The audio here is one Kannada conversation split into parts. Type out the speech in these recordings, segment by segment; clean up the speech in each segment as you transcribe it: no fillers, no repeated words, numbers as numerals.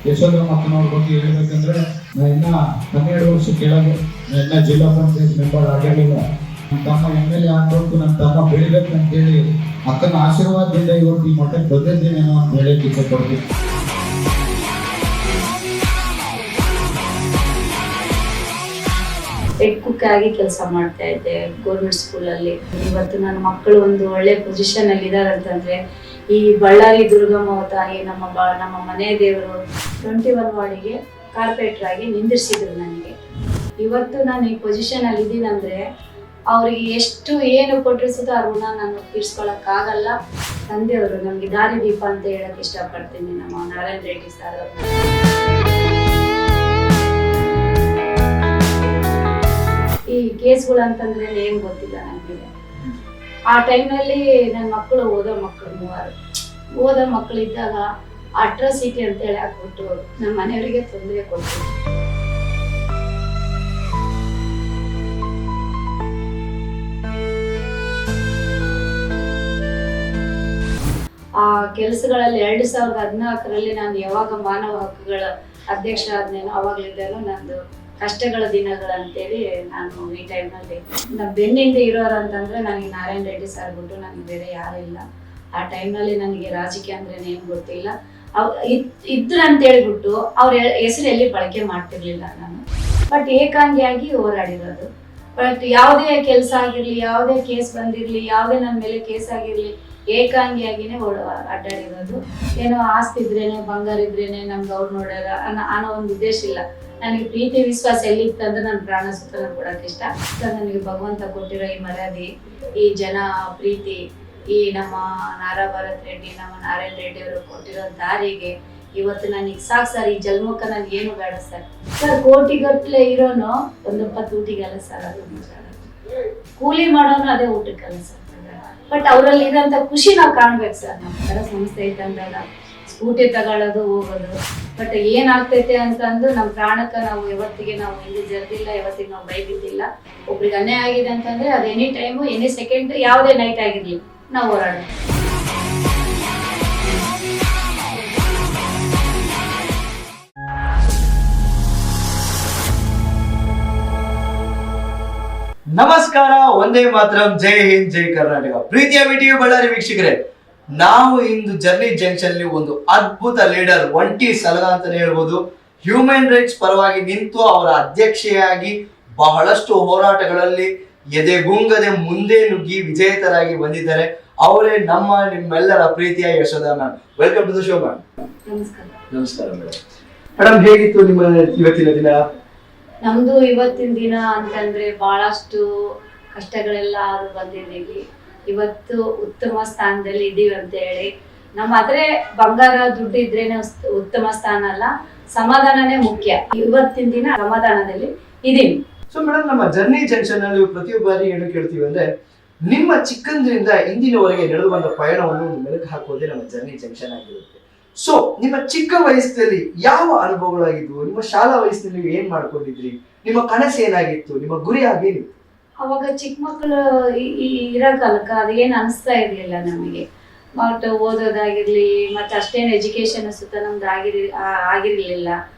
ಯಶೋಧಮ್ಮ ಅಕ್ಕನವ್ರ ಬಗ್ಗೆ ಹೇಳ್ಬೇಕಂದ್ರೆ ನಾ ಇನ್ನ 12 ವರ್ಷ ಕೆಳಗೆ ಇನ್ನ ಜಿಲ್ಲಾ ಪಂಚಾಯತ್ ಮೆಂಬರ್ ಆಗಿರಲಿಲ್ಲ. ನನ್ನ ತಮ್ಮ MLA ಆಗ್ಬೇಕು, ನನ್ನ ತಮ್ಮ ಬೆಳಿಬೇಕು ಅಂತೇಳಿ ಅಕ್ಕನ ಆಶೀರ್ವಾದದಿಂದ ಇವತ್ತು ಈ ಮಟ್ಟಕ್ಕೆ ಬಂದಿದ್ದೇನೇನೋ ಅಂತ ಹೇಳಕ್ಕೆ ಇಷ್ಟಪಡ್ತೀನಿ. ಹೆಡ್ ಕುಕ್ ಆಗಿ ಕೆಲಸ ಮಾಡ್ತಾ ಇದ್ದೆ ಗೌರ್ಮೆಂಟ್ ಸ್ಕೂಲಲ್ಲಿ. ಇವತ್ತು ನನ್ನ ಮಕ್ಕಳು ಒಂದು ಒಳ್ಳೆ ಪೊಸಿಷನ್ ಅಲ್ಲಿ ಇದ್ದಾರೆ ಅಂತಂದ್ರೆ ಈ ಬಳ್ಳಾರಿ ದುರ್ಗಮ್ಮ ತಾಯಿ ನಮ್ಮ ಮನೆ ದೇವರು 21 ವಾರ್ಡಿಗೆ ಕಾರ್ಪೊರೇಟರ್ ಆಗಿ ನಿಂದಿರಿಸಿದ್ರು ನನಗೆ. ಇವತ್ತು ನಾನು ಈ ಪೊಸಿಷನ್ ಅಲ್ಲಿ ಇದ್ದೀನಿ ಅಂದ್ರೆ ಅವ್ರಿಗೆ ಎಷ್ಟು ಏನು ಕೊಟ್ಟರು ಸುತ್ತ ಆ ಋಣ ನಾನು ತೀರ್ಸ್ಕೊಳಕ್ ಆಗಲ್ಲ. ತಂದೆಯವರು ನಮ್ಗೆ ದಾರಿ ದೀಪ ಅಂತ ಹೇಳಕ್ ಇಷ್ಟಪಡ್ತೀನಿ, ನಮ್ಮ ನಾರಾಯಣ ರೆಡ್ಡಿ ಸರ್. ಈ ಕೇಸ್ಗಳು ಅಂತಂದ್ರೆ ಏನ್ ಗೊತ್ತಿಲ್ಲ ನನಗೆ. ಆ ಟೈಮ್ನಲ್ಲಿ ನನ್ನ ಮಕ್ಕಳು ಓದೋ ಮಕ್ಕಳು ಇದ್ದಾಗ ಅಟ್ರಾಸಿಟಿ ಅಂತ ಹೇಳಿ ಹಾಕ್ಬಿಟ್ಟು ನಮ್ಮ ಮನೆಯವರಿಗೆ ತೊಂದರೆ ಕೊಟ್ಟು ಆ ಕೆಲಸಗಳಲ್ಲಿ 2014ರಲ್ಲಿ ನಾನು ಯಾವಾಗ ಮಾನವ ಹಕ್ಕುಗಳ ಅಧ್ಯಕ್ಷ ಆದ್ನೇನೋ ಅವಾಗ್ಲಿದ್ದಾನು ನಂದು ಕಷ್ಟಗಳ ದಿನಗಳಂತೇಳಿ ನಾನು ಈ ಟೈಮ್ನಲ್ಲಿ ನಮ್ಮ ಬೆನ್ನಿಂದ ಇರೋರು ಅಂತಂದ್ರೆ ನನಗೆ ನಾರಾಯಣ ರೆಡ್ಡಿ ಸರ್ ಬಿಟ್ಟು ನನಗೆ ಬೇರೆ ಯಾರಿಲ್ಲ. ಆ ಟೈಮ್ನಲ್ಲಿ ನನಗೆ ರಾಜಕೀಯ ಅಂದ್ರೆ ಏನು ಗೊತ್ತಿಲ್ಲ. ಇದ್ರು ಅಂತ ಹೇಳ್ಬಿಟ್ಟು ಅವ್ರ ಹೆಸರು ಎಲ್ಲಿ ಬಳಕೆ ಮಾಡ್ತಿರ್ಲಿಲ್ಲ ನಾನು. ಬಟ್ ಏಕಾಂಗಿಯಾಗಿ ಹೋರಾಡಿರೋದು. ಬಟ್ ಯಾವುದೇ ಕೆಲಸ ಆಗಿರ್ಲಿ, ಯಾವುದೇ ಕೇಸ್ ಬಂದಿರ್ಲಿ, ಯಾವುದೇ ನನ್ನ ಮೇಲೆ ಕೇಸ್ ಆಗಿರ್ಲಿ, ಏಕಾಂಗಿಯಾಗಿನೇ ಅಡ್ಡಾಡಿರೋದು. ಏನೋ ಆಸ್ತಿ ಇದ್ರೇನೆ, ಬಂಗಾರ ಇದ್ರೇನೆ ನಮ್ಗೆ ಅವ್ರು ನೋಡ್ಯಾರ ಅನ್ನೋ ಒಂದು ಉದ್ದೇಶ ಇಲ್ಲ. ನನಗೆ ಪ್ರೀತಿ ವಿಶ್ವಾಸ ಎಲ್ಲಿತ್ತಂದ್ರೆ ನನ್ನ ಪ್ರಾಣ ಸುತ್ತನ ಕೊಡಕ್ಕೆ ಇಷ್ಟ. ನನಗೆ ಭಗವಂತ ಕೊಟ್ಟಿರೋ ಈ ಮರ್ಯಾದೆ, ಈ ಜನ ಪ್ರೀತಿ, ಈ ನಮ್ಮ ಭರತ್ ರೆಡ್ಡಿ, ನಮ್ಮ ನಾರಾಯಣ ರೆಡ್ಡಿ ಅವರು ಕೊಟ್ಟಿರೋ ದಾರಿಗೆ ಇವತ್ತು ನನಗೆ ಸಾಕು ಸರ್. ಈ ಜನ್ಮಕ್ಕ ನನಗೆ ಏನು ಬೇಡ ಸರ್. ಕೋಟಿಗಟ್ಟಲೆ ಇರೋನು ಒಂದು 20 ಊಟಿಗಲ್ಲ ಸರ್. ಅದು ಕೂಲಿ ಮಾಡೋನು ಅದೇ ಊಟಕ್ಕಲ್ಲ ಸರ್. ಬಟ್ ಅವರಲ್ಲಿ ಇರೋಂಥ ಖುಷಿ ನಾವು ಕಾಣ್ಬೇಕು ಸರ್. ನಮ್ಮ ಥರ ಸಂಸ್ಥೆ ಐತಂದಾಗ ಸ್ಕೂಟಿ ತಗೊಳ್ಳೋದು ಹೋಗೋದು. ಬಟ್ ಏನಾಗ್ತೈತೆ ಅಂತಂದು ನಮ್ಮ ಪ್ರಾಣಕ್ಕೆ ನಾವು ಯಾವತ್ತಿಗೆ ನಾವು ಇಲ್ಲಿ ಜರ್ದಿಲ್ಲ, ಯಾವತ್ತಿಗೆ ನಾವು ಬೈಬಿದ್ದಿಲ್ಲ. ಒಬ್ರಿಗೆ ಅನ್ಯಾಯ ಆಗಿದೆ ಅಂತಂದ್ರೆ ಅದು ಎನಿ ಟೈಮು, ಎನಿ ಸೆಕೆಂಡ್, ಯಾವುದೇ ನೈಟ್ ಆಗಿರ್ಲಿ ನಾವು ಹೋರಾಡೋದು. ನಮಸ್ಕಾರ, ಒಂದೇ ಮಾತರಂ, ಜೈ ಹಿಂದ್, ಜೈ ಕರ್ನಾಟಕ. ಪ್ರೀತಿಯ ವಿಟಿಯು ಬಳ್ಳಾರಿ ವೀಕ್ಷಕರೇ, ನಾವು ಇಂದು ಜರ್ನಿ ಜಂಕ್ಷನ್ ಅಲ್ಲಿ ಒಂದು ಅದ್ಭುತ ಲೀಡರ್, ಒಂಟಿ ಸಲಗ ಅಂತಾನೆ ಹೇಳ್ಬೋದು, ಹ್ಯೂಮನ್ ರೈಟ್ಸ್ ಪರವಾಗಿ ನಿಂತು ಅವರ ಅಧ್ಯಕ್ಷೆಯಾಗಿ ಬಹಳಷ್ಟು ಹೋರಾಟಗಳಲ್ಲಿ ಎದೆಗುಂಗದೆ ಮುಂದೆ ನುಗ್ಗಿ ವಿಜೇತರಾಗಿ ಬಂದಿದ್ದಾರೆ. ಅವರೇ ನಿಮ್ಮೆಲ್ಲರ ಪ್ರೀತಿಯ Yashoda ma'am. Welcome to the show ma'am. ನಮಸ್ಕಾರ ಮೇಡಮ್. ಹೇಗಿತ್ತು ನಿಮ್ಮ ಇವತ್ತಿನ ದಿನ? ನಮ್ದು ಇವತ್ತಿನ ದಿನ ಅಂತಂದ್ರೆ ಬಹಳಷ್ಟು ಕಷ್ಟಗಳೆಲ್ಲ ಬಂದಿದ್ದೀವಿ. ಇವತ್ತು ಉತ್ತಮ ಸ್ಥಾನದಲ್ಲಿ ಇದೀವಿ ಅಂತ ಹೇಳಿ ನಮ್ಮ ಆದ್ರೆ ಬಂಗಾರ ದುಡ್ಡು ಇದ್ರೇನೆ ಉತ್ತಮ ಸ್ಥಾನ ಅಲ್ಲ, ಸಮಾಧಾನನೇ ಮುಖ್ಯ. ಇವತ್ತಿನ ದಿನ ಸಮಾಧಾನದಲ್ಲಿ ಇದೀವಿ. ಸೊ ಮೇಡಮ್, ನಮ್ಮ ಜರ್ನಿ ಜಂಕ್ಷನ್ ಅಲ್ಲಿ ಪ್ರತಿಯೊಬ್ಬ ಬಾರಿ ಏನು ಕೇಳ್ತೀವಿ ಅಂದ್ರೆ, ನಿಮ್ಮ ಚಿಕ್ಕಂದ್ರಿಂದ ಇಂದಿನವರೆಗೆ ನಡೆದು ಬಂದ ಪಯಣವನ್ನು ಮೆಲುಕು ಹಾಕೋದೇ ನಮ್ಮ ಜರ್ನಿ ಜಂಕ್ಷನ್ ಆಗಿರುತ್ತೆ. ಸೊ ನಿಮ್ಮ ಚಿಕ್ಕ ವಯಸ್ಸಿನಲ್ಲಿ ಯಾವ ಅನುಭವಗಳಾಗಿದ್ವು? ನಿಮ್ಮ ಶಾಲಾ ವಯಸ್ಸಿನಲ್ಲಿ ನೀವು ಏನ್ ಮಾಡ್ಕೊಂಡಿದ್ರಿ? ನಿಮ್ಮ ಕನಸು ಏನಾಗಿತ್ತು? ನಿಮ್ಮ ಗುರಿ ಆಗೇನಿತ್ತು? ಅವಾಗ ಚಿಕ್ಕ ಮಕ್ಕಳು ಇರೋ ಕಾಲಕ್ಕೆ ಅದೇನು ಅನಿಸ್ತಾ ಇರ್ಲಿಲ್ಲ ನಮಗೆ. ಬಟ್ ಓದೋದಾಗಿರ್ಲಿ, ಮತ್ತೆ ಅಷ್ಟೇನು ಎಜುಕೇಶನ್ ಸುತ್ತ ನಮ್ದು ಆಗಿರ್ಲಿಲ್ಲ.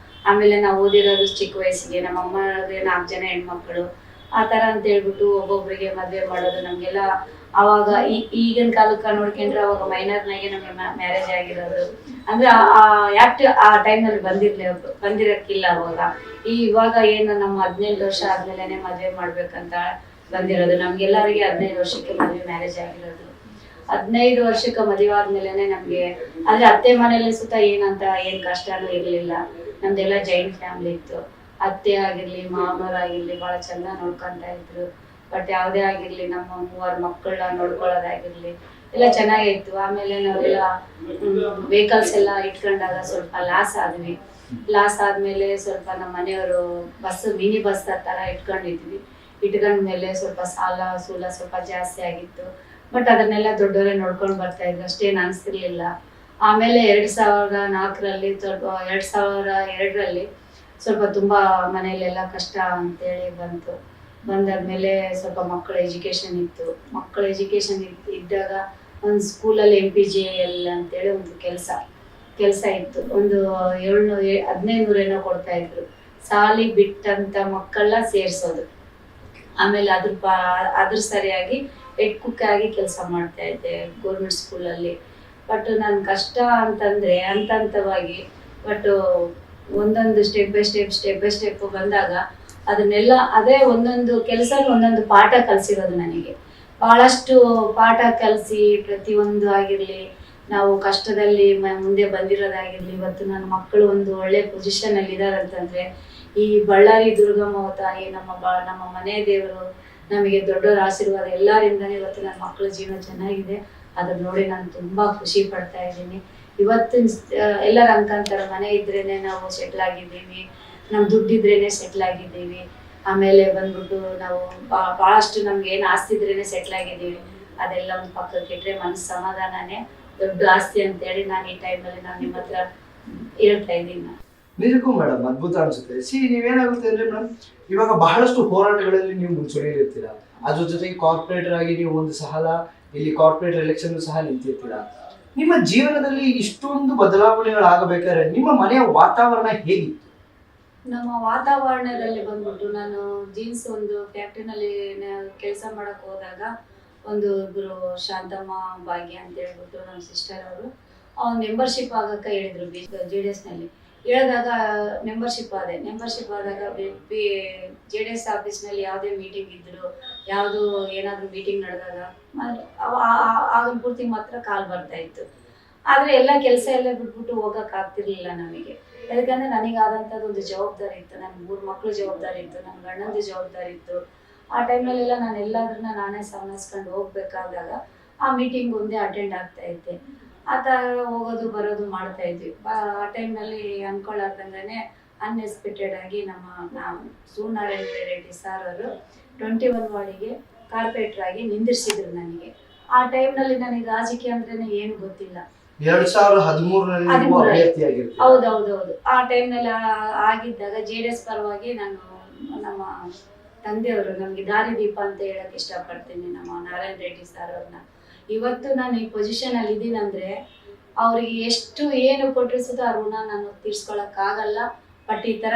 ಆಮೇಲೆ ನಾವು ಓದಿರೋದು ಚಿಕ್ಕ ವಯಸ್ಸಿಗೆ, ನಮ್ಮ ಅಮ್ಮಗೆ 4 ಜನ ಹೆಣ್ಮಕ್ಳು, ಆ ಥರ ಅಂತ ಹೇಳ್ಬಿಟ್ಟು ಒಬ್ಬೊಬ್ಬರಿಗೆ ಮದುವೆ ಮಾಡೋದು. ನಮಗೆಲ್ಲ ಅವಾಗ ಈಗಿನ ಕಾಲಕ್ಕೆ ನೋಡ್ಕೊಂಡ್ರೆ ಅವಾಗ ಮೈನರ್ನಾಗೆ ನಮಗೆ ಮ್ಯಾರೇಜ್ ಆಗಿರೋದು. ಅಂದ್ರೆ ಆ ಟೈಮ್ನಲ್ಲಿ ಬಂದಿರಕ್ಕಿಲ್ಲ ಅವಾಗ. ಇವಾಗ ಏನು ನಮ್ಮ 15 ವರ್ಷ ಆದ್ಮೇಲೆ ಮದುವೆ ಮಾಡ್ಬೇಕಂತ ಬಂದಿರೋದು. ನಮ್ಗೆಲ್ಲರಿಗೆ 15 ವರ್ಷಕ್ಕೆ ಮದುವೆ ಮ್ಯಾರೇಜ್ ಆಗಿರೋದು. 15 ವರ್ಷಕ್ಕೆ ಮದುವೆ ಆದ್ಮೇಲೆ ನಮ್ಗೆ ಅಂದ್ರೆ ಅತ್ತೆ ಮನೆಯಲ್ಲಿ ಸುತ್ತ ಏನ್ ಕಷ್ಟನೂ ಇರ್ಲಿಲ್ಲ. ನಮ್ದೆಲ್ಲ ಜೈಂಟ್ ಫ್ಯಾಮಿಲಿ ಇತ್ತು. ಅತ್ತೆ ಆಗಿರ್ಲಿ, ಮಾಮರಾಗಿರ್ಲಿ ಬಹಳ ಚೆನ್ನಾಗಿ ನೋಡ್ಕೊಂತ ಇದ್ರು. ಬಟ್ ಯಾವುದೇ ಆಗಿರ್ಲಿ, ನಮ್ಮ 3 ಮಕ್ಕಳನ್ನ ನೋಡ್ಕೊಳ್ಳೋದಾಗಿರ್ಲಿ ಎಲ್ಲ ಚೆನ್ನಾಗೇ ಇತ್ತು. ಆಮೇಲೆ ನಾವೆಲ್ಲ ವೆಹಿಕಲ್ಸ್ ಎಲ್ಲ ಇಟ್ಕೊಂಡಾಗ ಸ್ವಲ್ಪ ಲಾಸ್ ಆದ್ವಿ. ಲಾಸ್ ಆದ್ಮೇಲೆ ಸ್ವಲ್ಪ ನಮ್ಮ ಮನೆಯವರು ಮಿನಿ ಬಸ್ ತರ ಇಟ್ಕೊಂಡ್ಮೇಲೆ ಸ್ವಲ್ಪ ಸಾಲ ಸೂಲ ಸ್ವಲ್ಪ ಜಾಸ್ತಿ ಆಗಿತ್ತು. ಬಟ್ ಅದನ್ನೆಲ್ಲ ದೊಡ್ಡವರೇ ನೋಡ್ಕೊಂಡು ಬರ್ತಾ ಇದ್ರು, ಅಷ್ಟೇನು ಅನಿಸ್ತಿರ್ಲಿಲ್ಲ. ಆಮೇಲೆ 2004ರಲ್ಲಿ 2002ರಲ್ಲಿ ಸ್ವಲ್ಪ ತುಂಬಾ ಮನೆಯಲ್ಲೆಲ್ಲ ಕಷ್ಟ ಅಂತೇಳಿ ಬಂದಾದ್ಮೇಲೆ ಸ್ವಲ್ಪ ಮಕ್ಕಳ ಎಜುಕೇಶನ್ ಇತ್ತು. ಇದ್ದಾಗ ಒಂದು ಸ್ಕೂಲಲ್ಲಿ MPJL ಅಂತೇಳಿ ಒಂದು ಕೆಲಸ ಕೆಲಸ ಇತ್ತು. ಒಂದು 1500 ಏನೋ ಕೊಡ್ತಾ ಇದ್ರು. ಸಾಲಿ ಬಿಟ್ಟಂತ ಮಕ್ಕಳನ್ನ ಸೇರ್ಸೋದು. ಆಮೇಲೆ ಅದ್ರ ಸರಿಯಾಗಿ ಹೆಡ್ ಕುಕ್ ಆಗಿ ಕೆಲಸ ಮಾಡ್ತಾ ಇದ್ದೆ ಗೌರ್ಮೆಂಟ್ ಸ್ಕೂಲಲ್ಲಿ. ಬಟ್ ನನ್ನ ಕಷ್ಟ ಅಂತಂದ್ರೆ ಹಂತವಾಗಿ ಬಟ್ ಒಂದೊಂದು ಸ್ಟೆಪ್ ಬೈ ಸ್ಟೆಪ್ ಬಂದಾಗ ಅದನ್ನೆಲ್ಲ ಅದೇ ಒಂದೊಂದು ಕೆಲಸ ಒಂದೊಂದು ಪಾಠ ಕಲಿಸಿರೋದು ನನಗೆ. ಬಹಳಷ್ಟು ಪಾಠ ಕಲಿಸಿ ಪ್ರತಿಯೊಂದು ಆಗಿರಲಿ, ನಾವು ಕಷ್ಟದಲ್ಲಿ ಮುಂದೆ ಬಂದಿರೋದಾಗಿರ್ಲಿ, ಇವತ್ತು ನನ್ನ ಮಕ್ಕಳು ಒಂದು ಒಳ್ಳೆ ಪೊಸಿಷನ್ ಅಲ್ಲಿ ಇದ್ದಾರೆ ಅಂತಂದ್ರೆ ಈ ಬಳ್ಳಾರಿ ದುರ್ಗಮ್ಮ ತಾಯಿ ನಮ್ಮ ಮನೆ ದೇವರು ನಮಗೆ ದೊಡ್ಡವರ ಆಶೀರ್ವಾದ ಎಲ್ಲರಿಂದನೇ ಇವತ್ತು ನನ್ನ ಮಕ್ಕಳ ಜೀವನ ಚೆನ್ನಾಗಿದೆ. ಅದನ್ನ ನೋಡಿ ನಾನು ತುಂಬಾ ಖುಷಿ ಪಡ್ತಾ ಇದ್ದೀನಿ. ಇವತ್ತು ಎಲ್ಲರ ಅನ್ಕಂತಾರ ಮನೆ ಇದ್ರೇನೆ ನಾವು ಸೆಟ್ಲ್ ಆಗಿದ್ದೀವಿ, ನಮ್ ದುಡ್ಡಿದ್ರೇನೆ ಸೆಟ್ಲ್ ಆಗಿದ್ದೀವಿ, ಆಮೇಲೆ ಬಂದ್ಬಿಟ್ಟು ನಾವು ಬಹಳಷ್ಟು ನಮ್ಗೆ ಏನ್ ಆಸ್ತಿ ಇದ್ರೇನೆ ಸೆಟ್ಲ್ ಆಗಿದ್ದೀವಿ. ಅದೆಲ್ಲ ಒಂದು ಪಕ್ಕಕ್ಕೆ ಇಟ್ರೆ ಮನಸ್ಸು ಸಮಾಧಾನನೇ ದೊಡ್ಡ ಆಸ್ತಿ ಅಂತ ಹೇಳಿ ನಾನು ಈ ಟೈಮಲ್ಲಿ ನಾನು ನಿಮ್ಮ ಹತ್ರ ಹೇಳ್ತಾ ಇದ್ದೀನಿ. ನಿಜಕ್ಕೂ ಮೇಡಮ್ ಅದ್ಭುತ ಅನ್ಸುತ್ತೆ. ನೀವೇನಾಗುತ್ತೆ ಅಂದ್ರೆ ಮೇಡಮ್, ಇವಾಗ ಬಹಳಷ್ಟು ಹೋರಾಟಗಳಲ್ಲಿ ನೀವು ಮುಂಚೂಣಿಲಿರ್ತೀರಾ, ಅದ್ರ ಜೊತೆಗೆ ಕಾರ್ಪೊರೇಟರ್ ಆಗಿ ನೀವು ಒಂದು ಸಲ ಇಲ್ಲಿ ಕಾರ್ಪೊರೇಟ್ ಎಲೆಕ್ಷನ್ ಸಹ ನಿಂತಿರ್ತೀರಾ. ನಿಮ್ಮ ಜೀವನದಲ್ಲಿ ಇಷ್ಟೊಂದು ಬದಲಾವಣೆಗಳಾಗಬೇಕಾದ್ರೆ ನಿಮ್ಮ ಮನೆಯ ವಾತಾವರಣ ಹೇಗಿತ್ತು? ನಮ್ಮ ವಾತಾವರಣದಲ್ಲಿ ಬಂದ್ಬಿಟ್ಟು ನಾನು ಜೀನ್ಸ್ ಒಂದು ಫ್ಯಾಕ್ಟ್ರಿನಲ್ಲಿ ಕೆಲಸ ಮಾಡಕ್ ಹೋದಾಗ ಒಬ್ರು ಶಾಂತಮ್ಮ ಭಾಗ್ಯ ಅಂತ ಹೇಳ್ಬಿಟ್ಟು ನಮ್ಮ ಸಿಸ್ಟರ್ ಅವರು ಮೆಂಬರ್ಶಿಪ್ ಆಗಕ್ಕೆ ಹೇಳಿದ್ರು JDS ನಲ್ಲಿ. ಹೇಳಿದಾಗ ಮೆಂಬರ್ಶಿಪ್ ಆದಾಗ JDS ಆಫೀಸ್ನಲ್ಲಿ ಯಾವುದೇ ಮೀಟಿಂಗ್ ಇದ್ರು, ಯಾವುದು ಏನಾದ್ರು ಮೀಟಿಂಗ್ ನಡೆದಾಗ ಆಗ ಪೂರ್ತಿ ಮಾತ್ರ ಕಾಲ್ ಬರ್ತಾ ಇತ್ತು. ಆದ್ರೆ ಎಲ್ಲ ಕೆಲಸ ಎಲ್ಲ ಬಿಟ್ಬಿಟ್ಟು ಹೋಗಕ್ ಆಗ್ತಿರ್ಲಿಲ್ಲ ನಮಗೆ. ಯಾಕಂದ್ರೆ ನನಗಾದಂಥದ್ದು ಒಂದು ಜವಾಬ್ದಾರಿ ಇತ್ತು, ನನ್ನ 3 ಮಕ್ಳು ಜವಾಬ್ದಾರಿ ಇತ್ತು, ನನ್ನ ಗಂಡಂದು ಜವಾಬ್ದಾರಿ ಇತ್ತು. ಆ ಟೈಮ್ನಲ್ಲೆಲ್ಲ ನಾನು ಎಲ್ಲಾದ್ರನ್ನ ನಾನೇ ಸಂಭಾಳಿಸ್ಕೊಂಡು ಹೋಗ್ಬೇಕಾದಾಗ ಆ ಮೀಟಿಂಗ್ ಒಂದೇ ಅಟೆಂಡ್ ಆಗ್ತಾ ಇದ್ದೆ. ಆ ಥರ ಹೋಗೋದು ಬರೋದು ಮಾಡ್ತಾ ಇದ್ವಿ. ಆ ಟೈಮ್ನಲ್ಲಿ ಅನ್ಕೊಳ್ಳಾರ್ದಂಗೆ ಅನ್ಎಕ್ಸ್ಪೆಕ್ಟೆಡ್ ಆಗಿ ನಮ್ಮ ಸೂರ್ಯನಾರಾಯಣ ರೆಡ್ಡಿ ಸಾರ್ ಅವರು 21 ವಾರ್ಡಿಗೆ ಕಾರ್ಪೊರೇಟರ್ ಆಗಿ ನಿಂದಿರ್ಸಿದ್ರು ನನಗೆ. ಆ ಟೈಮ್ನಲ್ಲಿ ನನಗೆ ರಾಜಕೀಯ ಅಂದ್ರೇನೆ ಏನು ಗೊತ್ತಿಲ್ಲ. 2013 ಹೌದೌದು. ಆ ಟೈಮ್ನಲ್ಲಿ ಆಗಿದ್ದಾಗ JDS ಪರವಾಗಿ ನಾನು ನಮ್ಮ ತಂದೆಯವರು ನಮ್ಗೆ ದಾರಿದೀಪ ಅಂತ ಹೇಳಕ್ ಇಷ್ಟಪಡ್ತೀನಿ ನಮ್ಮ ನಾರಾಯಣ ರೆಡ್ಡಿ ಸರ್ ಅವ್ರನ್ನ. ಇವತ್ತು ನಾನು ಈ ಪೊಸಿಷನ್ ಅಲ್ಲಿ ಇದ್ದೀನಂದ್ರೆ ಅವ್ರಿಗೆ ಎಷ್ಟು ಏನು ಕೊಟ್ಟರು ಸುತ್ತ ಆ ಋಣ ನಾನು ತೀರ್ಸ್ಕೊಳಕ್ ಆಗಲ್ಲ. ಬಟ್ ಈ ತರ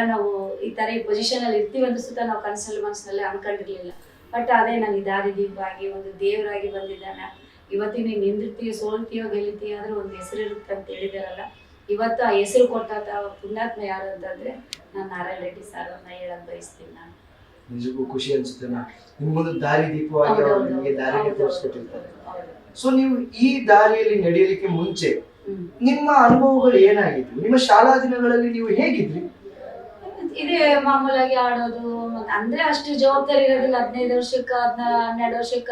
ಈ ಪೊಸಿಷನ್ ಅಲ್ಲಿ ಇರ್ತೀವಿ ಅಂತ ಸುತ್ತ ನಾವು ಮನಸ್ಸಿನಲ್ಲಿ ಅನ್ಕೊಂಡಿರ್ಲಿಲ್ಲ. ಬಟ್ ಅದೇ ನನಗೆ ದಾರಿದೀಪ ಆಗಿ ಒಂದು ದೇವರಾಗಿ ಬಂದಿದ್ದಾನೆ. ಇವತ್ತಿನ ನೀನ್ ನಿಂದಿರ್ತೀಯೋ ಸೋಲ್ತೀಯೋ ಗೆಲ್ತೀಯೋ ಆದ್ರೆ ಒಂದು ಹೆಸರು ಇರುತ್ತೆ ಅಂತ ಹೇಳಿದಾರಲ್ಲ, ಇವತ್ತು ಆ ಹೆಸರು ಕೊಟ್ಟ ಪುಣ್ಯಾತ್ಮ ಯಾರು ಅಂತಂದ್ರೆ ನಾನು ನಾರಾಯಣ ರೆಡ್ಡಿ ಸರ್ ಅವ್ರನ್ನ ಹೇಳಕ್ ಬಯಸ್ತೀನಿ. ನಾನು ನಿಜಕ್ಕೂ ಖುಷಿ ಅನ್ಸುತ್ತೆ. ನಿಮ್ಗೊಂದು ದಾರಿ ದೀಪವಾಗಿ ಅವರು ನಿಮಗೆ ದಾರಿಯನ್ನು ತೋರಿಸ್ಕೊಟ್ಟಿರ್ತಾರೆ. ಸೊ ನೀವು ಈ ದಾರಿಯಲ್ಲಿ ನಡೆಯಲಿಕ್ಕೆ ಮುಂಚೆ ನಿಮ್ಮ ಅನುಭವಗಳು ಏನಾಗಿತ್ತು? ನಿಮ್ಮ ಶಾಲಾ ದಿನಗಳಲ್ಲಿ ನೀವು ಹೇಗಿದ್ರಿ? ಇದೇ ಮಾಮೂಲಾಗಿ ಆಡೋದು, ಅಂದ್ರೆ ಅಷ್ಟು ಜವಾಬ್ದಾರಿ ಇರೋದಿಲ್ಲ. 15 ವರ್ಷಕ್ಕ 12 ವರ್ಷಕ್ಕ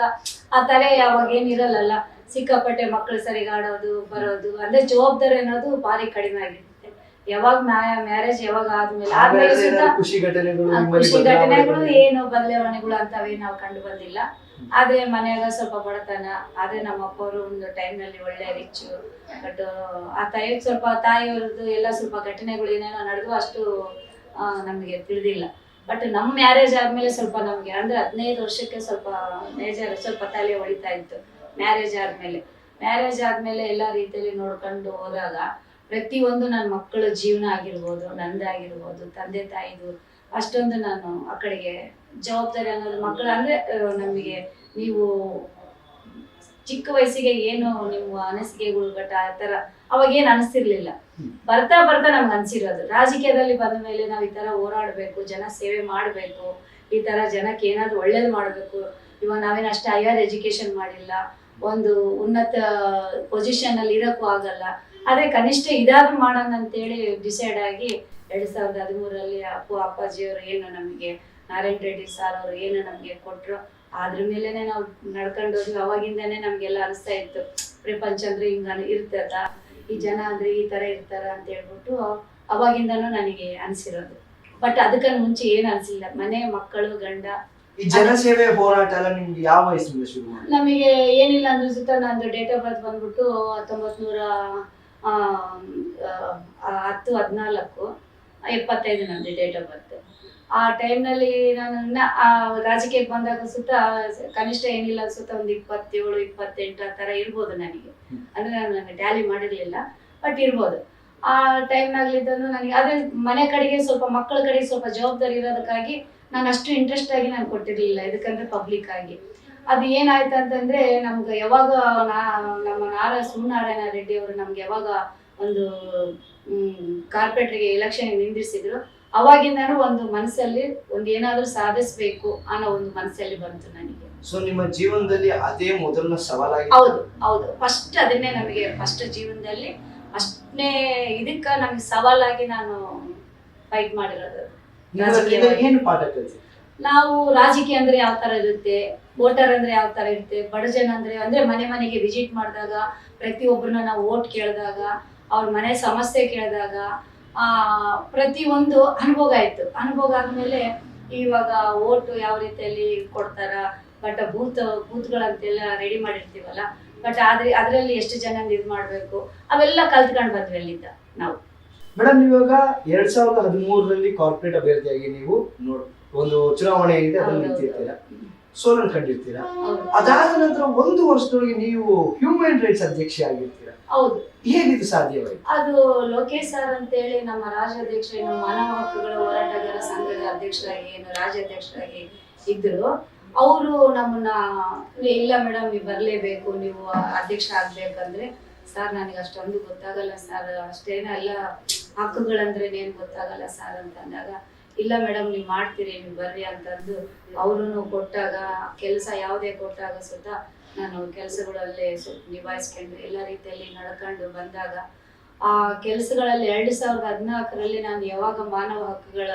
ಆ ತರ ಯಾವಾಗ ಏನಿರಲ್ಲ. ಸಿಕ್ಕಾಪಟ್ಟೆ ಮಕ್ಕಳು ಸರಿಗೆ ಆಡೋದು ಬರೋದು, ಅಂದ್ರೆ ಜವಾಬ್ದಾರಿ ಅನ್ನೋದು ಭಾರಿ ಕಡಿಮೆ ಆಗಿರುತ್ತೆ. ಯಾವಾಗ ಮ್ಯಾರೇಜ್ ಯಾವಾಗ ಆದ್ಮೇಲೆ ಖುಷಿ ಘಟನೆಗಳು ಏನು ಬದಲಾವಣೆಗಳು ಅಂತವೇ ನಾವು ಕಂಡು ಬಂದಿಲ್ಲ. ಆದ್ರೆ ಮನೆಯಾಗ ಸ್ವಲ್ಪ ಬಡತನ, ಆದ್ರೆ ನಮ್ಮ ಅಪ್ಪವರು ಒಂದು ಟೈಮ್ ನಲ್ಲಿ ಒಳ್ಳೆ ರಿಚ್. ಬಟ್ ಆ ಸ್ವಲ್ಪ ತಾಯಿಯವ್ರದ್ದು ಎಲ್ಲ ಸ್ವಲ್ಪ ಘಟನೆಗಳು ಏನೇನೋ ನಡೆದು ಅಷ್ಟು ನಮ್ಗೆ ತಿಳಿದಿಲ್ಲ. ಬಟ್ ನಮ್ಮ ಮ್ಯಾರೇಜ್ ಆದ್ಮೇಲೆ ಸ್ವಲ್ಪ ನಮ್ಗೆ ಅಂದ್ರೆ 15 ವರ್ಷಕ್ಕೆ ಸ್ವಲ್ಪ ಮೇಜರ್ ಸ್ವಲ್ಪ ತಲೆ ಹೊಳಿತಾ ಇತ್ತು. ಮ್ಯಾರೇಜ್ ಆದ್ಮೇಲೆ ಎಲ್ಲ ರೀತಿಯಲ್ಲಿ ನೋಡ್ಕೊಂಡು ಹೋದಾಗ ಪ್ರತಿಯೊಂದು ನನ್ನ ಮಕ್ಕಳ ಜೀವನ ಆಗಿರ್ಬೋದು, ನಂದಾಗಿರ್ಬೋದು, ತಂದೆ ತಾಯಿದು ಅಷ್ಟೊಂದು ನಾನು ಆ ಕಡೆಗೆ ಜವಾಬ್ದಾರಿ ಅನ್ನೋದು ಮಕ್ಕಳು ಅಂದ್ರೆ ನಮಗೆ ನೀವು ಚಿಕ್ಕ ವಯಸ್ಸಿಗೆ ಏನು ನಿಮ್ಮ ಅನಿಸಿಕೆಗಳು ಗಟ್ಟ ಆ ತರ ಅವಾಗ ಏನ್ ಅನಿಸ್ತಿರ್ಲಿಲ್ಲ. ಬರ್ತಾ ನಮ್ಗೆ ಅನ್ಸಿರೋದು ರಾಜಕೀಯದಲ್ಲಿ ಬಂದ ಮೇಲೆ ನಾವ್ ಈ ತರ ಹೋರಾಡ್ಬೇಕು, ಜನ ಸೇವೆ ಮಾಡ್ಬೇಕು, ಈ ತರ ಜನಕ್ಕೆ ಏನಾದ್ರು ಒಳ್ಳೇದು ಮಾಡ್ಬೇಕು. ಇವಾಗ ನಾವೇನು ಅಷ್ಟೇ ಹೈಯರ್ ಎಜುಕೇಶನ್ ಮಾಡಿಲ್ಲ, ಒಂದು ಉನ್ನತ ಪೊಸಿಷನ್ ಅಲ್ಲಿ ಇರಕ್ಕೂ ಆಗಲ್ಲ. ಆದ್ರೆ ಕನಿಷ್ಠ ಇದಾದ್ರೂ ಮಾಡೋಣ ಅಂತೇಳಿ ಡಿಸೈಡ್ ಆಗಿ 2013ರಲ್ಲಿ ಅಪ್ಪಾಜಿಯವರು ಏನು ನಮಗೆ ನಾರಾಯಣ ರೆಡ್ಡಿ ಸಾರ್ ಅವರು ಏನು ನಮ್ಗೆ ಕೊಟ್ರು ಅದ್ರ ಮೇಲೆನೆ ನಾವು ನಡ್ಕೊಂಡು ಹೋದ್ವಿ. ಅವಾಗಿಂದಾನೆ ನಮ್ಗೆಲ್ಲ ಅನಿಸ್ತಾ ಇತ್ತು ಪ್ರಪಂಚ ಅಂದ್ರೆ ಹಿಂಗ ಇರ್ತದ, ಈ ಜನ ಅಂದ್ರೆ ಈ ತರ ಇರ್ತಾರ ಅಂತ ಹೇಳ್ಬಿಟ್ಟು ಅವಾಗಿಂದಾನು ನನಗೆ ಅನ್ಸಿರೋದು. ಬಟ್ ಅದಕ್ಕ ಮುಂಚೆ ಏನ್ ಅನ್ಸಿಲ್ಲ. ಮನೆ, ಮಕ್ಕಳು, ಗಂಡ. ಈ ಜನಸೇವೆ ಹೋರಾಟ ಎಲ್ಲ ನಿಮ್ಗೆ ಯಾವ ವಯಸ್ಸಿಂದ ಶುರು ಮಾಡಿ? ನಮಗೆ ಏನಿಲ್ಲ ಅಂದ್ರೆ ಸುತ್ತ ನಂದು ಡೇಟ್ ಆಫ್ ಬರ್ತ್ ಬಂದ್ಬಿಟ್ಟು 1910-14-75 ನಂದು ಡೇಟ್ ಆಫ್ ಬರ್ತ್. ಆ ಟೈಮ್ನಲ್ಲಿ ನಾನು ರಾಜಕೀಯಕ್ಕೆ ಬಂದಾಗ ಸುತ್ತ ಕನಿಷ್ಠ ಏನಿಲ್ಲ ಸುತ್ತ ಒಂದು 27-28 ಆ ಥರ ಇರ್ಬೋದು ನನಗೆ. ಅಂದ್ರೆ ನಾನು ಟ್ಯಾಲಿ ಮಾಡಿರ್ಲಿಲ್ಲ, ಬಟ್ ಇರ್ಬೋದು. ಆ ಟೈಮ್ನಾಗ್ಲಿದ್ದನು ನನಗೆ ಅದೇ ಮನೆ ಕಡೆಗೆ ಸ್ವಲ್ಪ ಮಕ್ಕಳ ಕಡೆಗೆ ಸ್ವಲ್ಪ ಜವಾಬ್ದಾರಿ ಇರೋದಕ್ಕಾಗಿ ನಾನು ಅಷ್ಟು ಇಂಟ್ರೆಸ್ಟ್ ಆಗಿ ನಾನು ಕೊಟ್ಟಿರಲಿಲ್ಲ, ಇದಕ್ಕಂದ್ರೆ ಪಬ್ಲಿಕ್ ಆಗಿ. ಅದು ಏನಾಯ್ತು ಅಂತಂದ್ರೆ ನಮ್ಗೆ ಯಾವಾಗ ನಮ್ಮ ಸುನಾರಾಯಣ ರೆಡ್ಡಿ ಅವರು ನಮ್ಗೆ ಯಾವಾಗ ಒಂದು ಕಾರ್ಪೊರೇಟ್ರಿಗೆ ಎಲೆಕ್ಷನ್ ನಿಂದಿಸಿದ್ರು, ಅವಾಗಿಂದಾನು ಒಂದು ಮನಸ್ಸಲ್ಲಿ ಒಂದು ಏನಾದ್ರೂ ಸಾಧಿಸ್ಬೇಕು ಅನ್ನೋ ಒಂದು ಮನಸ್ಸಲ್ಲಿ ಬಂತು ನನಗೆ. ಸೊ ನಿಮ್ಮ ಜೀವನದಲ್ಲಿ ಅದೇ ಮೊದಲನ ಸವಾಲಾಗಿ? ಹೌದು ಫಸ್ಟ್ ಅದನ್ನೇ ನಮಗೆ ಫಸ್ಟ್ ಜೀವನದಲ್ಲಿ ಅಷ್ಟನೇ ಇದಕ್ಕ ನಮಗೆ ಸವಾಲಾಗಿ ನಾನು ಫೈಟ್ ಮಾಡಿರೋದು. ಏನು ಪಾಠ ಕಲಿಸಿ? ನಾವು ರಾಜಕೀಯ ಅಂದ್ರೆ ಯಾವ ತರ ಇರುತ್ತೆ, ವೋಟರ್ ಅಂದ್ರೆ ಯಾವ ತರ ಇರುತ್ತೆ, ಬಡ ಜನ ಅಂದ್ರೆ ಮನೆ ಮನೆಗೆ ವಿಸಿಟ್ ಮಾಡಿದಾಗ ಪ್ರತಿಯೊಬ್ಬರನ್ನ ನಾವು ವೋಟ್ ಕೇಳಿದಾಗ ಅವ್ರ ಮನೆ ಸಮಸ್ಯೆ ಕೇಳಿದಾಗ ಪ್ರತಿಯೊಂದು ಅನುಭವ ಆಯ್ತು. ಅನುಭವ ಆದ್ಮೇಲೆ ಇವಾಗ ವೋಟ್ ಯಾವ ರೀತಿಯಲ್ಲಿ ಕೊಡ್ತಾರ, ಬಟ್ ಬೂತ್ಗಳಂತೆಲ್ಲ ರೆಡಿ ಮಾಡಿರ್ತೀವಲ್ಲ, ಬಟ್ ಅದ್ರಲ್ಲಿ ಎಷ್ಟು ಜನ ಇದು ಮಾಡ್ಬೇಕು ಅವೆಲ್ಲ ಕಲ್ತ್ಕೊಂಡ್ ಬಂದ್ವಿ ಅಲ್ಲಿಂದ ನಾವು. ಮೇಡಮ್, ಇವಾಗ 2013ರಲ್ಲಿ ಕಾರ್ಪೊರೇಟ್ ಅಭ್ಯರ್ಥಿಯಾಗಿ ನೀವು ಒಂದು ಚುನಾವಣೆ ಇದೆ, ಅದನ್ನು ನಿಂತಿರ್ತೀರಾ, ಸೋಲನ್ನು ಕಂಡಿರ್ತೀರಾ. ಅದಾದ ನಂತರ 1 ವರ್ಷದೊಳಗೆ ನೀವು ಹ್ಯೂಮನ್ ರೈಟ್ಸ್ ಅಧ್ಯಕ್ಷ ಆಗಿರ್ತೀರಾ. ಹೌದು. ಹೇಗಿದು ಸಾಧ್ಯವಾಯಿತು? ಅದು ಲೋಕೇಶ್ ಸರ್ ಅಂತೇಳಿ ನಮ್ಮ ರಾಜ್ಯಾಧ್ಯಕ್ಷ ಮಾನವ ಹಕ್ಕುಗಳ ಹೋರಾಟಗಾರ ಸಂಘದ ಅಧ್ಯಕ್ಷರಾಗಿ ರಾಜ್ಯಾಧ್ಯಕ್ಷರಾಗಿ ಇದ್ರು. ಅವರು ನಮ್ಮನ್ನ ಇಲ್ಲ ಮೇಡಮ್ ನೀವು ಬರ್ಲೇಬೇಕು, ನೀವು ಅಧ್ಯಕ್ಷ ಆಗ್ಬೇಕಂದ್ರೆ, ಸರ್ ನನಗೆ ಅಷ್ಟೊಂದು ಗೊತ್ತಾಗಲ್ಲ ಸರ್, ಅಷ್ಟೇನೆಲ್ಲ ಹಕ್ಕುಗಳಂದ್ರೆ ಏನ್ ಗೊತ್ತಾಗಲ್ಲ ಸರ್ ಅಂತ ಅಂದಾಗ, ಇಲ್ಲ ಮೇಡಮ್ ನೀವು ಮಾಡ್ತೀರಿ, ನೀವು ಬರ್ರಿ ಅಂತಂದು ಅವ್ರೂ ಕೊಟ್ಟಾಗ, ಕೆಲಸ ಯಾವುದೇ ಕೊಟ್ಟಾಗ ಸುತ್ತ ನಾನು ಕೆಲಸಗಳಲ್ಲೇ ಸ್ವಲ್ಪ ನಿಭಾಯಿಸ್ಕೊಂಡು ಎಲ್ಲ ರೀತಿಯಲ್ಲಿ ನಡ್ಕೊಂಡು ಬಂದಾಗ, ಆ ಕೆಲಸಗಳಲ್ಲಿ 2014ರಲ್ಲಿ ನಾನು ಯಾವಾಗ ಮಾನವ ಹಕ್ಕುಗಳ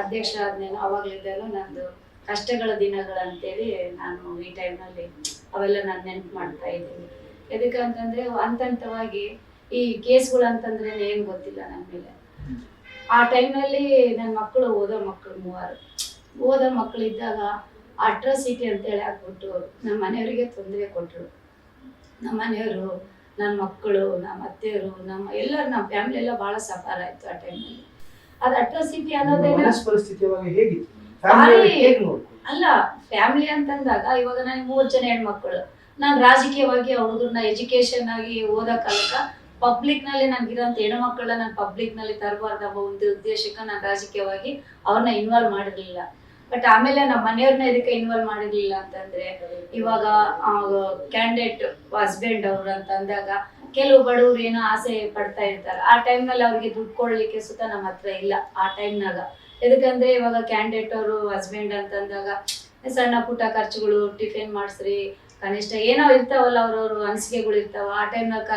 ಅಧ್ಯಕ್ಷ ಆದ್ನೇನೋ ಅವಾಗ್ಲಿದ್ದಾನು ನಂದು ಕಷ್ಟಗಳ ದಿನಗಳಂತೇಳಿ ನಾನು ಈ ಟೈಮ್ನಲ್ಲಿ ಅವೆಲ್ಲ ನಾನು ನೆನ್ಪು ಮಾಡ್ತಾ ಇದ್ದೀನಿ. ಎದಕ್ಕಂತಂದ್ರೆ ಹಂತವಾಗಿ ಈ ಕೇಸ್ಗಳು ಅಂತಂದ್ರೆ ಏನ್ ಗೊತ್ತಿಲ್ಲ ನನ್ನ ಮೇಲೆ. ಆ ಟೈಮ್ನಲ್ಲಿ ನನ್ನ ಮಕ್ಕಳು ಓದೋ ಮಕ್ಕಳು ಇದ್ದಾಗ ಅಟ್ರಾಸಿಟಿ ಅಂತೇಳಿ ಹಾಕ್ಬಿಟ್ಟು ನಮ್ಮ ಮನೆಯವರಿಗೆ ತೊಂದರೆ ಕೊಟ್ಟರು. ನಮ್ಮ ಮನೆಯವರು, ನನ್ನ ಮಕ್ಕಳು, ನಮ್ಮ ಅತ್ತೆಯವರು, ಎಲ್ಲರೂ ನಮ್ಮ ಫ್ಯಾಮಿಲಿ ಎಲ್ಲ ಬಹಳ ಸಫರ್ ಆಯ್ತು ಆ ಟೈಮ್ನಲ್ಲಿ. ಅದು ಅಟ್ರಾಸಿಟಿ ಅನ್ನೋದೇನ ಪರಿಸ್ಥಿತಿ ಹೇಗಿತ್ತು? ಅಲ್ಲ, ಫ್ಯಾಮಿಲಿ ಅಂತಂದಾಗ ಇವಾಗ ನನಗೆ 3 ಜನ ಹೆಣ್ಮಕ್ಳು, ನಾನು ರಾಜಕೀಯವಾಗಿ ಹುಡುಗರನ್ನ ಎಜುಕೇಶನ್ ಆಗಿ ಓದೋ ಕಾಲಕ್ಕ ಪಬ್ಲಿಕ್ ನಲ್ಲಿ ನನ್ಗಿರೋಂಥ ಹೆಣ್ಮಕ್ಳನ್ನ ನಾನು ಪಬ್ಲಿಕ್ ನಲ್ಲಿ ತರಬಾರ್ದು ಅನ್ನೋ ಒಂದು ಉದ್ದೇಶಕ್ಕೆ ನಾನು ರಾಜಕೀಯವಾಗಿ ಅವ್ರನ್ನ ಇನ್ವಾಲ್ವ್ ಮಾಡಿರ್ಲಿಲ್ಲ. ಬಟ್ ಆಮೇಲೆ ನಮ್ಮ ಮನೆಯವ್ರನ್ನ ಇದಕ್ಕೆ ಇನ್ವಾಲ್ವ್ ಮಾಡಿರ್ಲಿಲ್ಲ ಅಂತಂದ್ರೆ, ಇವಾಗ ಕ್ಯಾಂಡಿಡೇಟ್ ಹಸ್ಬೆಂಡ್ ಅವ್ರು ಅಂತ ಅಂದಾಗ ಕೆಲವು ಬಡವರು ಏನೋ ಆಸೆ ಪಡ್ತಾ ಇರ್ತಾರೆ. ಆ ಟೈಮ್ನಲ್ಲಿ ಅವ್ರಿಗೆ ದುಡ್ಡು ಕೊಡ್ಲಿಕ್ಕೆ ಸುತ್ತ ನಮ್ಮ ಹತ್ರ ಇಲ್ಲ ಆ ಟೈಮ್ನಾಗ. ಎದಕ್ಕಂದ್ರೆ ಇವಾಗ ಕ್ಯಾಂಡಿಡೇಟ್ ಅವರು ಹಸ್ಬೆಂಡ್ ಅಂತಂದಾಗ ಸಣ್ಣ ಪುಟ್ಟ ಖರ್ಚುಗಳು, ಟಿಫಿನ್ ಮಾಡಿಸ್ರಿ, ಕನಿಷ್ಠ ಏನೋ ಇರ್ತಾವಲ್ಲ ಅವ್ರವ್ರು ಅನಿಸಿಕೆಗಳು ಇರ್ತಾವ. ಆ ಟೈಮ್ನಾಗ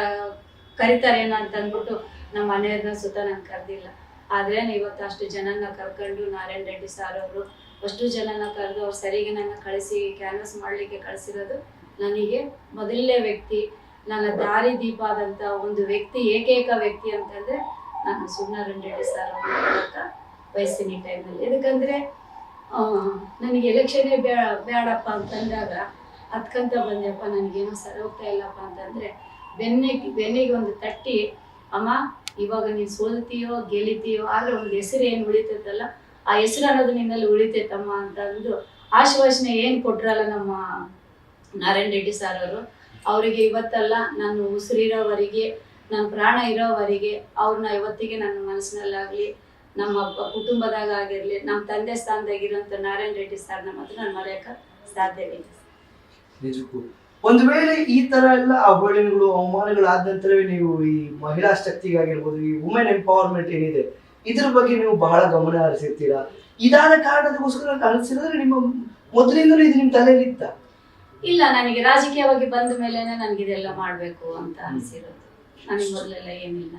ಕರಿತಾರೇನೋ ಅಂತ ಅಂದ್ಬಿಟ್ಟು ನಮ್ಮ ಮನೆಯವ್ರನ್ನ ಸುತ್ತ ನಾನು ಕರೆದಿಲ್ಲ. ಆದ್ರೆ ಇವತ್ತು ಅಷ್ಟು ಜನನ ಕರ್ಕೊಂಡು ನಾರಾಯಣ ರೆಡ್ಡಿ ಸಾರ್ ಅವರು ಅಷ್ಟು ಜನನ ಕರೆದು ಅವ್ರು ಸರಿಗೆ ನನ್ನ ಕಳಿಸಿ ಕ್ಯಾನ್ವಸ್ ಮಾಡ್ಲಿಕ್ಕೆ ಕಳಿಸಿರೋದು ನನಗೆ ಮೊದಲನೇ ವ್ಯಕ್ತಿ, ನನ್ನ ದಾರಿ ದೀಪ ಆದಂತ ಒಂದು ವ್ಯಕ್ತಿ, ಏಕೈಕ ವ್ಯಕ್ತಿ ಅಂತಂದ್ರೆ ನಾನು ಸುನಾರಾಯಣ ರೆಡ್ಡಿ ಸಾರ್ ಅವ್ರ ವಯಸ್ಸಿನ ಟೈಮ್ನಲ್ಲಿ. ಎದಕ್ಕಂದ್ರೆ ನನಗೆ ಎಲೆಕ್ಷನ್ನೇ ಬೇಡಪ್ಪ ಅಂತಂದಾಗ ಅದ್ಕಂತ ಬಂದೆಪ್ಪ, ನನಗೇನೋ ಸರಿ ಹೋಗ್ತಾ ಇಲ್ಲಪ್ಪ ಅಂತಂದ್ರೆ ಬೆನ್ನಿಗೆ ಒಂದು ತಟ್ಟಿ, ಅಮ್ಮ ಇವಾಗ ನೀನು ಸೋಲ್ತೀಯೋ ಗೆಲಿತೀಯೋ ಆದ್ರೆ ಒಂದು ಹೆಸರು ಏನು ಉಳಿತೈತಲ್ಲ, ಆ ಹೆಸರು ಅನ್ನೋದು ನಿನ್ನಲ್ಲಿ ಉಳಿತೈತಮ್ಮ ಅಂತ ಅಂದು ಆಶ್ವಾಸನೆ ಏನು ಕೊಟ್ರಲ್ಲ ನಮ್ಮ ನಾರಾಯಣ ರೆಡ್ಡಿ ಸಾರ್ ಅವರು, ಅವರಿಗೆ ಇವತ್ತಲ್ಲ ನಾನು ಉಸಿರಿರೋವರೆಗೆ, ನನ್ನ ಪ್ರಾಣ ಇರೋವರೆಗೆ ಅವ್ರನ್ನ ಇವತ್ತಿಗೆ ನನ್ನ ಮನಸ್ಸಿನಲ್ಲಾಗ್ಲಿ, ನಮ್ಮ ಕುಟುಂಬದಾಗ ಆಗಿರ್ಲಿ, ನಮ್ಮ ತಂದೆ ಸ್ಥಾನದಾಗಿರೋಂಥ ನಾರಾಯಣ ರೆಡ್ಡಿ ಸಾರ್ ನಮ್ಮ ಹತ್ರ ನಾನು ಮರೆಯಕ ಸಾಧ್ಯವಿಲ್ಲ. ನಿಜಕ್ಕೂ ಒಂದು ವೇಳೆ ಈ ತರ ಎಲ್ಲ ಅವಹೇಳನಗಳು, ಅವಮಾನಗಳು ಆದ ನಂತರವೇ ನೀವು ಈ ಮಹಿಳಾ ಶಕ್ತಿಗಾಗಿರ್ಬೋದು, ಈ ವುಮೆನ್ ಎಂಪವರ್ಮೆಂಟ್ ಏನಿದೆ ಇದ್ರ ಬಗ್ಗೆ ನೀವು ಬಹಳ ಗಮನ ಹರಿಸಿರ್ತೀರಾ. ಇದಾದ ಕಾರಣದಗೋಸ್ಕರ ಅನಿಸಿದ್ರೆ ನಿಮ್ಮ ಮೊದಲಿಂದಲೂ ಇದು ನಿಮ್ಮ ತಲೆಯಲ್ಲಿ ಇತ್ತ? ಇಲ್ಲ, ನನಗೆ ರಾಜಕೀಯವಾಗಿ ಬಂದ ಮೇಲೆನೆ ನನಗಿದೆಲ್ಲ ಮಾಡ್ಬೇಕು ಅಂತ ಅನಿಸಿರೋದು. ನನಗೆ ಮೊದಲೆಲ್ಲ ಏನಿಲ್ಲ.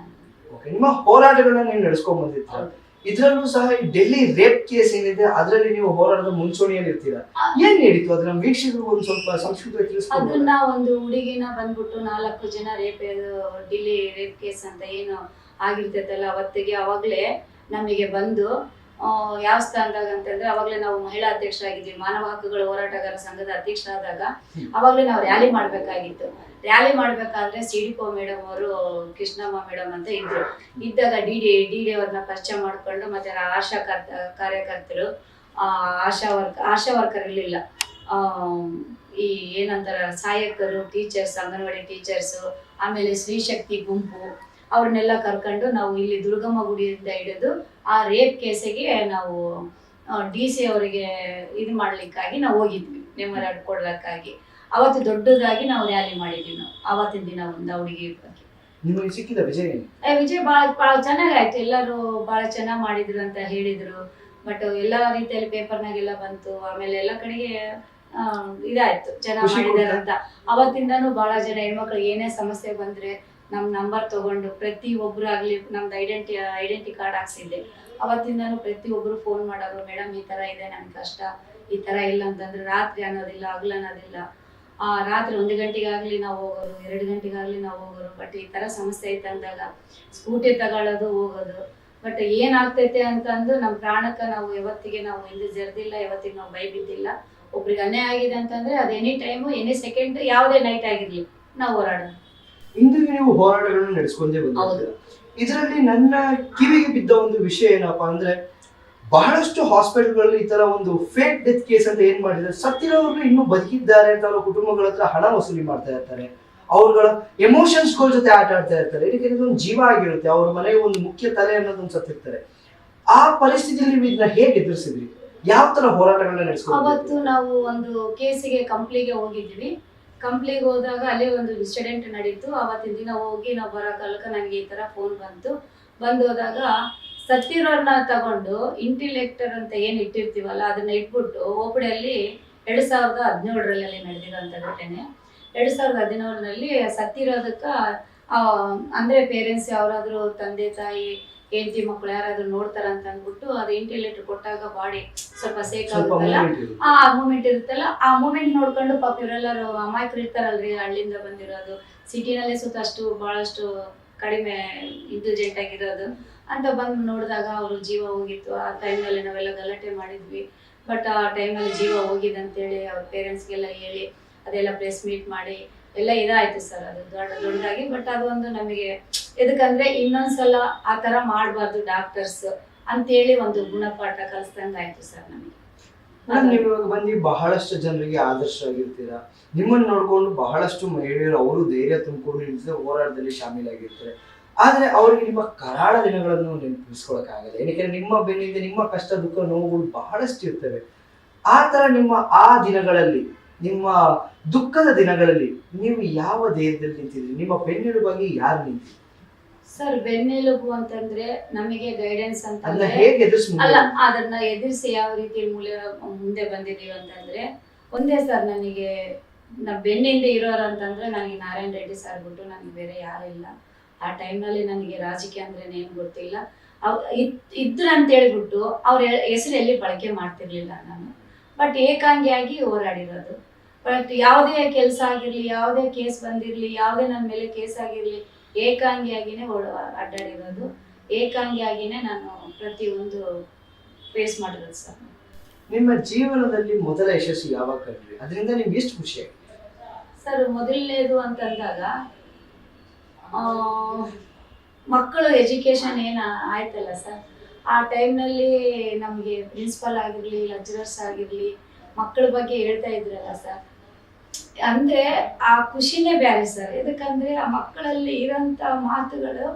ನಿಮ್ಮ ಹೋರಾಟಗಳನ್ನ ನೀವು ನಡೆಸ್ಕೊಂಡ್ ಬಂದಿರ್ತೀರ. ಇದ್ರಲ್ಲೂ ಸಹ ಈ ಡೆಲ್ಲಿ ರೇಪ್ ಕೇಸ್ ಏನಿದೆ ಅದರಲ್ಲಿ ನೀವು ಹೋರಾಟದ ಮುಂಚೂಣಿಯಲ್ಲಿ ಇರ್ತೀರಾ. ಏನ್ ನಡೀತು ಅದನ್ನ ವೀಕ್ಷಕರು ಒಂದು ಸ್ವಲ್ಪ ಸಂಸ್ಕೃತಿ ತಿಳಿಸ್ತಾರೆ. ಅದನ್ನ ಒಂದು ಹುಡುಗಿನ ಬಂದ್ಬಿಟ್ಟು 4 ಜನ ಡೆಲ್ಲಿ ರೇಪ್ ಕೇಸ್ ಅಂತ ಏನು ಆಗಿರ್ತೈತಲ್ಲ, ಅವತ್ತಿಗೆ ಅವಾಗ್ಲೇ ನಮಗೆ ಬಂದು ಯಾವ ಸ್ಥಾನದಾಗ ಅಂತಂದ್ರೆ, ಅವಾಗ್ಲೇ ನಾವು ಮಹಿಳಾ ಅಧ್ಯಕ್ಷ ಆಗಿದ್ವಿ, ಮಾನವ ಹಕ್ಕುಗಳ ಹೋರಾಟಗಾರ ಸಂಘದ ಅಧ್ಯಕ್ಷ ಆದಾಗ ಅವಾಗ್ಲೇ ನಾವು ರ್ಯಾಲಿ ಮಾಡ್ಬೇಕಾಗಿತ್ತು. ರ್ಯಾಲಿ ಮಾಡ್ಬೇಕಾದ್ರೆ ಸಿಡಿಪೋ ಮೇಡಮ್ ಅವರು, ಕೃಷ್ಣಮ್ಮ ಮೇಡಮ್ ಅಂತ ಇದ್ದಾಗ ಡಿ ಅವ್ರನ್ನ ಪರಿಚಯ ಮಾಡ್ಕೊಂಡು, ಮತ್ತೆ ಆಶಾ ಕಾರ್ಯಕರ್ತರು, ಆಶಾ ವರ್ಕರ್ ಇರ್ಲಿಲ್ಲ, ಈ ಏನಂತಾರ ಸಹಾಯಕರು, ಟೀಚರ್ಸ್, ಅಂಗನವಾಡಿ ಟೀಚರ್ಸ್, ಆಮೇಲೆ ಸ್ತ್ರೀ ಶಕ್ತಿ ಗುಂಪು, ಅವ್ರನ್ನೆಲ್ಲ ಕರ್ಕೊಂಡು ನಾವು ಇಲ್ಲಿ ದುರ್ಗಮ್ಮ ಗುಡಿಯಿಂದ ಹಿಡಿದು ಆ ರೇಪ್ ಕೇಸಿಗೆ ನಾವು DC ಅವರಿಗೆ ಇದು ಮಾಡ್ಲಿಕ್ಕಾಗಿ ನಾವು ಹೋಗಿದ್ವಿ, ಮೆಮೊರಾಂಡ್ ಕೊಡ್ಲಿಕ್ಕಾಗಿ. ಅವತ್ತು ದೊಡ್ಡದಾಗಿ ನಾವು ರ್ಯಾಲಿ ಮಾಡಿದ್ವಿ ನಾವು ಅವತ್ತಿನ ದಿನ ಒಂದು ಆ ಹುಡುಗಿ ಬಗ್ಗೆ. ನಿಮಗೆ ಸಿಕ್ಕಿದ ವಿಜಯ ಏನು? ವಿಜಯ್ ಭಾಳ ಚೆನ್ನಾಗಾಯ್ತು, ಎಲ್ಲರೂ ಭಾಳ ಚೆನ್ನಾಗಿ ಮಾಡಿದ್ರು ಅಂತ ಹೇಳಿದ್ರು. ಬಟ್ ಎಲ್ಲ ರೀತಿಯಲ್ಲಿ ಪೇಪರ್ನಾಗೆಲ್ಲ ಬಂತು, ಆಮೇಲೆ ಎಲ್ಲ ಕಡೆಗೆ ಇದಾಯ್ತು ಚೆನ್ನಾಗಿ ಮಾಡಿದಾರೆ ಅಂತ. ಅವತ್ತಿಂದನೂ ಬಹಳ ಜನ ಹೆಣ್ಮಕ್ಳು ಏನೇ ಸಮಸ್ಯೆ ಬಂದ್ರೆ ನಮ್ ನಂಬರ್ ತಗೊಂಡು ಪ್ರತಿ ಒಬ್ರು ಆಗ್ಲಿ, ನಮ್ದು ಐಡೆಂಟಿ ಕಾರ್ಡ್ ಹಾಕ್ಸಿದ್ದೆ, ಅವತ್ತಿಂದನೂ ಪ್ರತಿ ಒಬ್ರು ಫೋನ್ ಮಾಡೋರು, ಮೇಡಮ್ ಈ ತರ ಇದೆ ನನ್ ಕಷ್ಟ, ಈ ತರ ಇಲ್ಲ ಅಂತಂದ್ರೆ ರಾತ್ರಿ ಅನ್ನೋದಿಲ್ಲ ಹಗಲು ಅನ್ನೋದಿಲ್ಲ, ರಾತ್ರಿ 1 ಗಂಟೆಗಾಗ್ಲಿ ನಾವು ಹೋಗೋರು, 2 ಗಂಟೆಗಾಗ್ಲಿ ನಾವು ಹೋಗೋರು. ಬಟ್ ಈ ತರ ಸಮಸ್ಯೆ ಐತೆ ಅಂದಾಗ ಸ್ಕೂಟಿ ತಗೊಳ್ಳೋದು ಹೋಗೋದು. ಬಟ್ ಏನಾಗ್ತೈತೆ ಅಂತಂದು ನಮ್ಮ ಪ್ರಾಣಕ್ಕೆ ನಾವು ಯಾವತ್ತಿಗೆ ನಾವು ಹಿಂದೆ ಜರ್ದಿಲ್ಲ, ಯಾವತ್ತಿಗೆ ನಾವು ಭಯ ಬಿದ್ದಿಲ್ಲ. ಒಬ್ರಿಗೆ ಅನ್ಯಾಯ ಆಗಿದೆ ಅಂತಂದ್ರೆ ಅದು ಎನಿ ಟೈಮು ಎನಿ ಸೆಕೆಂಡ್ ಯಾವುದೇ ನೈಟ್ ಆಗಿರ್ಲಿ ನಾವು ಹೋರಾಡೋಣ. ಇಂದು ನೀವು ಹೋರಾಟಗಳನ್ನು ನಡೆಸ್ಕೊಂಡೇ ಬಂದಿದ್ದೀರಾ. ಇದರಲ್ಲಿ ನನ್ನ ಕಿವಿಗೆ ಬಿದ್ದ ಒಂದು ವಿಷಯ ಏನಪ್ಪಾ ಅಂದ್ರೆ, ಬಹಳಷ್ಟು ಹಾಸ್ಪಿಟಲ್ಗಳಲ್ಲಿ ಈ ತರ ಒಂದು ಫೇಕ್ ಡೆತ್ ಕೇಸ್ ಅಂತ ಏನ್ ಮಾಡಿದ್ದಾರೆ, ಸತ್ತಿರೋರು ಇನ್ನೂ ಬದುಕಿದ್ದಾರೆ ಅಂತ ಅವ್ರ ಕುಟುಂಬಗಳ ಹತ್ರ ಹಣ ವಸೂಲಿ ಮಾಡ್ತಾ ಇರ್ತಾರೆ, ಅವ್ರಗಳ ಎಮೋಷನ್ಸ್ ಗಳ ಜೊತೆ ಆಟ ಆಡ್ತಾ ಇರ್ತಾರೆ. ಇದಕ್ಕೆ ಒಂದು ಜೀವ ಆಗಿರುತ್ತೆ, ಅವ್ರ ಮನೆಗೆ ಒಂದು ಮುಖ್ಯ ತಲೆ ಅನ್ನೋದೊಂದು ಸತ್ತಿರ್ತಾರೆ. ಆ ಪರಿಸ್ಥಿತಿಯಲ್ಲಿ ನೀವು ಇದನ್ನ ಹೇಗೆ ಎದುರಿಸಿದ್ರಿ? ಯಾವ ತರ ಹೋರಾಟಗಳನ್ನ ನಡೆಸ್ಕೊಂಡು? ಅವತ್ತು ನಾವು ಒಂದು ಕೇಸಿಗೆ ಕಂಪ್ಲಿಗೆ ಹೋಗಿದ್ವಿ. ಕಂಪ್ಲಿಗೆ ಹೋದಾಗ ಅಲ್ಲಿ ಒಂದು ಇನ್ಸಿಡೆಂಟ್ ನಡೀತು. ಅವತ್ತಿನ ದಿನ ಹೋಗಿ ನಾವು ಬರೋ ಕಾಲಕ್ಕೆ ನನಗೆ ಈ ತರ ಫೋನ್ ಬಂದು ಹೋದಾಗ ಸತ್ತಿರೋರ್ನ ತಗೊಂಡು ಇಂಟಿಲೆಕ್ಟರ್ ಅಂತ ಏನ್ ಇಟ್ಟಿರ್ತೀವಲ್ಲ ಅದನ್ನ ಇಟ್ಬಿಟ್ಟು ಓಪಡಿಯಲ್ಲಿ 2017ರಲ್ಲಿ ನಡೆದಿರೋಂಥ ಘಟನೆ. 2017ರಲ್ಲಿ ಸತ್ತಿರೋದಕ್ಕ ಅಂದ್ರೆ ಪೇರೆಂಟ್ಸ್ ಯಾರಾದ್ರೂ ತಂದೆ ತಾಯಿ ಹೆಂಡತಿ ಮಕ್ಕಳು ಯಾರಾದ್ರೂ ನೋಡ್ತಾರ ಅಂತ ಅಂದ್ಬಿಟ್ಟು ಅದು ಇಂಟಿಲೆಕ್ಟರ್ ಕೊಟ್ಟಾಗ ಬಾಡಿ ಸ್ವಲ್ಪ ಸೇಕ್ ಆಗುತ್ತಲ್ಲ, ಆ ಮೂಮೆಂಟ್ ಇರುತ್ತಲ್ಲ, ಆ ಮೂಮೆಂಟ್ ನೋಡ್ಕೊಂಡು ಪಾಪ ಇವರೆಲ್ಲರೂ ಅಮಾಯಕರು ಇರ್ತಾರಲ್ರಿ, ಹಳ್ಳಿಯಿಂದ ಬಂದಿರೋದು, ಸಿಟಿನಲ್ಲೇ ಸುತ್ತ ಅಷ್ಟು ಬಹಳಷ್ಟು ಕಡಿಮೆ ಇಂಟೆಲಿಜೆಂಟ್ ಆಗಿರೋದು ಅಂತ ಬಂದು ನೋಡಿದಾಗ ಅವರು ಜೀವ ಹೋಗಿತ್ತು. ಆ ಟೈಮ್ನಲ್ಲಿ ನಾವೆಲ್ಲ ಗಲಾಟೆ ಮಾಡಿದ್ವಿ. ಬಟ್ ಆ ಟೈಮಲ್ಲಿ ಜೀವ ಹೋಗಿದೆ ಅಂತೇಳಿ ಅವ್ರ ಪೇರೆಂಟ್ಸ್ಗೆಲ್ಲ ಹೇಳಿ ಅದೆಲ್ಲ ಪ್ರೆಸ್ ಮೀಟ್ ಮಾಡಿ ಎಲ್ಲ ಇದಾಯ್ತು ಸರ್. ಅದು ದೊಡ್ಡದಾಗಿ. ಬಟ್ ಅದು ಒಂದು ನಮಗೆ ಎದಕ್ಕಂದ್ರೆ ಇನ್ನೊಂದ್ಸಲ ಆ ತರ ಮಾಡಬಾರ್ದು ಡಾಕ್ಟರ್ಸ್ ಅಂತೇಳಿ ಒಂದು ಗುಣಪಾಠ ಕಲಿಸ್ದಂಗ ಆಯ್ತು ಸರ್ ನಮಗೆ. ನೀವು ಇವಾಗ ಬಂದು ಬಹಳಷ್ಟು ಜನರಿಗೆ ಆದರ್ಶ ಆಗಿರ್ತೀರಾ. ನಿಮ್ಮನ್ನು ನೋಡ್ಕೊಂಡು ಬಹಳಷ್ಟು ಮಹಿಳೆಯರು ಅವರು ಧೈರ್ಯ ತುಂಬಿಕೊಂಡು ನಿಲ್ಸಿದ ಹೋರಾಟದಲ್ಲಿ ಶಾಮೀಲಾಗಿರ್ತಾರೆ. ಆದ್ರೆ ಅವ್ರಿಗೆ ನಿಮ್ಮ ಕರಾಳ ದಿನಗಳನ್ನು ನೆನಪಿಸ್ಕೊಳಕ್ಕಾಗಲ್ಲ. ಏನಕ್ಕೆ ನಿಮ್ಮ ಬೆನ್ನಿಂದ ನಿಮ್ಮ ಕಷ್ಟ ದುಃಖ ನೋವುಗಳು ಬಹಳಷ್ಟು ಇರ್ತವೆ. ಆ ತರ ನಿಮ್ಮ ಆ ದಿನಗಳಲ್ಲಿ, ನಿಮ್ಮ ದುಃಖದ ದಿನಗಳಲ್ಲಿ ನೀವು ಯಾವ ಧೈರ್ಯದಲ್ಲಿ ನಿಂತಿದ್ರಿ? ನಿಮ್ಮ ಬೆನ್ನೆಲುಬಾಗಿ ಯಾರು ನಿಂತಿದ್ರಿ? ಸರ್ ಬೆನ್ನೆಲುಬು ಅಂತಂದ್ರೆ ನಮಗೆ ಗೈಡೆನ್ಸ್ ಅಂತ ಅಲ್ಲ, ಅದನ್ನ ಎದುರಿಸಿ ಯಾವ ರೀತಿ ಮುಂದೆ ಬಂದಿದೀವಿ ಅಂತಂದ್ರೆ ಒಂದೇ ಸರ್, ನನಗೆ ಬೆನ್ನಿಂದ ಇರೋರು ಅಂತಂದ್ರೆ ನನಗೆ ನಾರಾಯಣ ರೆಡ್ಡಿ ಸರ್ ಬಿಟ್ಟು ನನಗೆ ಬೇರೆ ಯಾರು ಇಲ್ಲ. ಆ ಟೈಮ್ನಲ್ಲಿ ನನಗೆ ರಾಜಕೀಯ ಅಂದ್ರೆ ಏನು ಗೊತ್ತಿಲ್ಲ. ಇದ್ರು ಅಂತ ಹೇಳ್ಬಿಟ್ಟು ಅವ್ರ ಹೆಸರು ಎಲ್ಲಿ ಬಳಕೆ ಮಾಡ್ತಿರ್ಲಿಲ್ಲ ನಾನು. ಬಟ್ ಏಕಾಂಗಿಯಾಗಿ ಹೋರಾಡಿರೋದು. ಬಟ್ ಯಾವುದೇ ಕೆಲಸ ಆಗಿರ್ಲಿ, ಯಾವುದೇ ಕೇಸ್ ಬಂದಿರ್ಲಿ, ಯಾವುದೇ ನನ್ನ ಮೇಲೆ ಕೇಸ್ ಆಗಿರ್ಲಿ, ಏಕಾಂಗಿಯಾಗಿನೇ ಅಡ್ಡಾಡಿರೋದು. ಏಕಾಂಗಿಯಾಗಿನೇ ನಾನು ಪ್ರತಿಯೊಂದು ಫೇಸ್ ಮಾಡಿರೋದು ಸರ್. ನಿಮ್ಮ ಜೀವನದಲ್ಲಿ ಮೊದಲ ಯಶಸ್ಸು ಯಾವಾಗ ಕಂಡ್ರಿ? ಅದರಿಂದ ನಿಮ್ಗೆ ಎಷ್ಟು ಖುಷಿ ಆಗಿದೆ? ಸರ್ ಮೊದಲನೇದು ಅಂತಂದಾಗ ಮಕ್ಕಳು ಎಜುಕೇಶನ್ ಏನು ಆಯ್ತಲ್ಲ ಸರ್, ಆ ಟೈಮ್ನಲ್ಲಿ ನಮಗೆ ಪ್ರಿನ್ಸಿಪಲ್ ಆಗಿರಲಿ, ಲೆಕ್ಚರರ್ಸ್ ಆಗಿರಲಿ, ಮಕ್ಕಳ ಬಗ್ಗೆ ಹೇಳ್ತಾ ಇದ್ರಲ್ಲ ಸರ್, ಅಂದ್ರೆ ಆ ಖುಷಿನೇ ಬೇರೆ ಸರ್. ಯಾಕಂದ್ರೆ ಆ ಮಕ್ಕಳಲ್ಲಿ ಇರೋಂಥ ಮಾತುಗಳು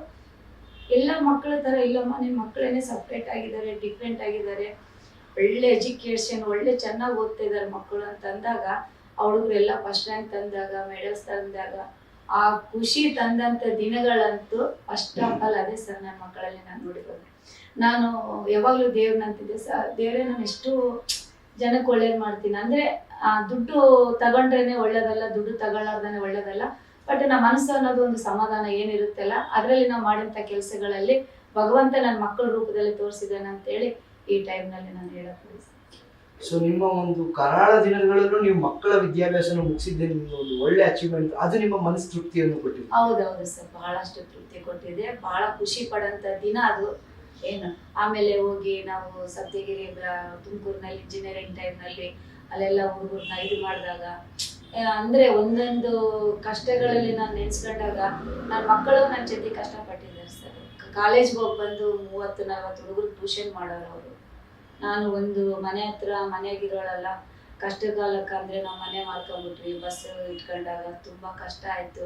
ಎಲ್ಲ ಮಕ್ಕಳ ಥರ ಇಲ್ಲಮ್ಮ, ನಿಮ್ಮ ಮಕ್ಕಳೇನೆ ಸಪ್ರೇಟ್ ಆಗಿದ್ದಾರೆ, ಡಿಫ್ರೆಂಟ್ ಆಗಿದ್ದಾರೆ, ಒಳ್ಳೆ ಎಜುಕೇಶನ್, ಒಳ್ಳೆ ಚೆನ್ನಾಗಿ ಓದ್ತಾ ಇದ್ದಾರೆ ಮಕ್ಕಳು ಅಂತ ಅಂದಾಗ, ಆ ಹುಡುಗರೆಲ್ಲ ಫಸ್ಟ್ ರ್ಯಾಂಕ್ ತಂದಾಗ, ಮೆಡಲ್ಸ್ ತಂದಾಗ ಆ ಖುಷಿ ತಂದಂಥ ದಿನಗಳಂತೂ ಫಸ್ಟ್ ಆಫ್ ಆಲ್ ಅದೇ ಸರ್. ನನ್ನ ಮಕ್ಕಳಲ್ಲಿ ನಾನು ನೋಡಿರೋದು. ನಾನು ಯಾವಾಗಲೂ ದೇವ್ರನ್ನ ಅಂತಿದ್ದೆ ಸರ್, ದೇವರೇ ನಾನು ಎಷ್ಟು ಜನಕ್ಕೆ ಒಳ್ಳೇದು ಮಾಡ್ತೀನಿ. ಅಂದರೆ ದುಡ್ಡು ತಗೊಂಡ್ರೇನೆ ಒಳ್ಳೇದಲ್ಲ, ದುಡ್ಡು ತಗೊಳ್ಳಾರ್ದೇ ಒಳ್ಳೇದಲ್ಲ. ಬಟ್ ನಮ್ಮ ಮನಸ್ಸು ಅನ್ನೋದು ಒಂದು ಸಮಾಧಾನ ಏನಿರುತ್ತಲ್ಲ, ಅದರಲ್ಲಿ ನಾವು ಮಾಡೋಂಥ ಕೆಲಸಗಳಲ್ಲಿ ಭಗವಂತ ನನ್ನ ಮಕ್ಕಳ ರೂಪದಲ್ಲಿ ತೋರಿಸಿದ್ದಾನೆ ಅಂತೇಳಿ ಈ ಟೈಮ್ನಲ್ಲಿ ನಾನು ಹೇಳಕ್ಕೆ. ಸೊ ನಿಮ್ಮ ಒಂದು ಕರಾಳ ದಿನಗಳಲ್ಲೂ ನೀವು ಮಕ್ಕಳ ವಿದ್ಯಾಭ್ಯಾಸನ ಮುಗಿಸಿದ್ದೆ ನಿಮ್ಗೆ ಒಂದು ಒಳ್ಳೆ ಅಚೀವ್ಮೆಂಟ್. ಅದು ನಿಮ್ಮ ಮನಸ್ಸು ತೃಪ್ತಿಯನ್ನು ಕೊಟ್ಟಿದೆ? ಹೌದೌದು ಸರ್, ಬಹಳಷ್ಟು ತೃಪ್ತಿ ಕೊಟ್ಟಿದೆ. ಬಹಳ ಖುಷಿ ಪಡೋಂಥ ದಿನ ಅದು ಏನು. ಆಮೇಲೆ ಹೋಗಿ ನಾವು ಸಪ್ತಗಿರಿ ತುಮಕೂರಿನಲ್ಲಿ ಇಂಜಿನಿಯರಿಂಗ್ ಟೈಮ್ನಲ್ಲಿ ಅಲ್ಲೆಲ್ಲ ಹುಡುಗರನ್ನ ಇದು ಮಾಡಿದಾಗ, ಅಂದರೆ ಒಂದೊಂದು ಕಷ್ಟಗಳಲ್ಲಿ ನಾನು ನೆನೆಸ್ಕೊಂಡಾಗ ನನ್ನ ಮಕ್ಕಳು ನನ್ನ ಜೊತೆ ಕಷ್ಟಪಟ್ಟಿದ್ದಾರೆ ಸರ್. ಕಾಲೇಜ್ಗೆ ಹೋಗಿ ಬಂದು 30-40 ಹುಡುಗರು ಟ್ಯೂಷನ್ ಮಾಡೋರು ಅವರು. ನಾನು ಒಂದು ಮನೆ ಹತ್ರ ಮನೆಯಾಗಿರೋಳಲ್ಲ, ಕಷ್ಟ ಕಾಲಕ್ಕೆ ಅಂದರೆ ನಾವು ಮನೆ ಮಾಡ್ಕೊಂಡ್ಬಿಟ್ವಿ, ಬಸ್ ಇಟ್ಕೊಂಡಾಗ ತುಂಬ ಕಷ್ಟ ಆಯಿತು.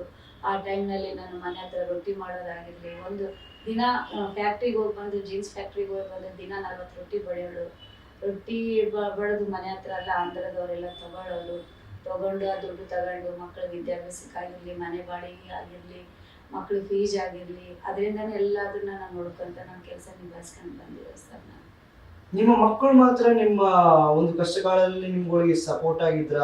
ಆ ಟೈಮ್ನಲ್ಲಿ ನಾನು ಮನೆ ಹತ್ರ ರೊಟ್ಟಿ ಮಾಡೋದಾಗಿರಲಿ, ಒಂದು ದಿನ ಫ್ಯಾಕ್ಟ್ರಿಗೆ ಹೋಗಿ ಬಂದು ಜೀನ್ಸ್ ಫ್ಯಾಕ್ಟ್ರಿಗೆ ಹೋಗಿ ಬಂದು ದಿನ 40 ರೊಟ್ಟಿ ಬಡಿಯೋಳು. ರೊಟ್ಟಿ ಬಡಿದು ಮನೆ ಹತ್ರ ಎಲ್ಲ ಆಂಧ್ರದವರೆಲ್ಲ ತಗೊಂಡು ಆ ದುಡ್ಡು ತಗೊಂಡು ಮಕ್ಕಳ ವಿದ್ಯಾಭ್ಯಾಸಕ್ಕಾಗಿರಲಿ, ಮನೆ ಬಾಡಿಗೆ ಆಗಿರಲಿ, ಮಕ್ಕಳು ಫೀಸ್ ಆಗಿರಲಿ, ಅದರಿಂದನೇ ಎಲ್ಲದನ್ನ ನಾನು ನೋಡ್ಕೊಂತ ನನ್ನ ಕೆಲಸ ನಿಭಾಯಿಸ್ಕೊಂಡು ಬಂದಿರೋ ಸರ್ ನಾನು. ನಿಮ್ಮ ಮಕ್ಕಳು ಮಾತ್ರ ನಿಮ್ಮ ಒಂದು ಕಷ್ಟ ಕಾಲದಲ್ಲಿ ನಿಮ್ಗಳಿಗೆ ಸಪೋರ್ಟ್ ಆಗಿದ್ರ,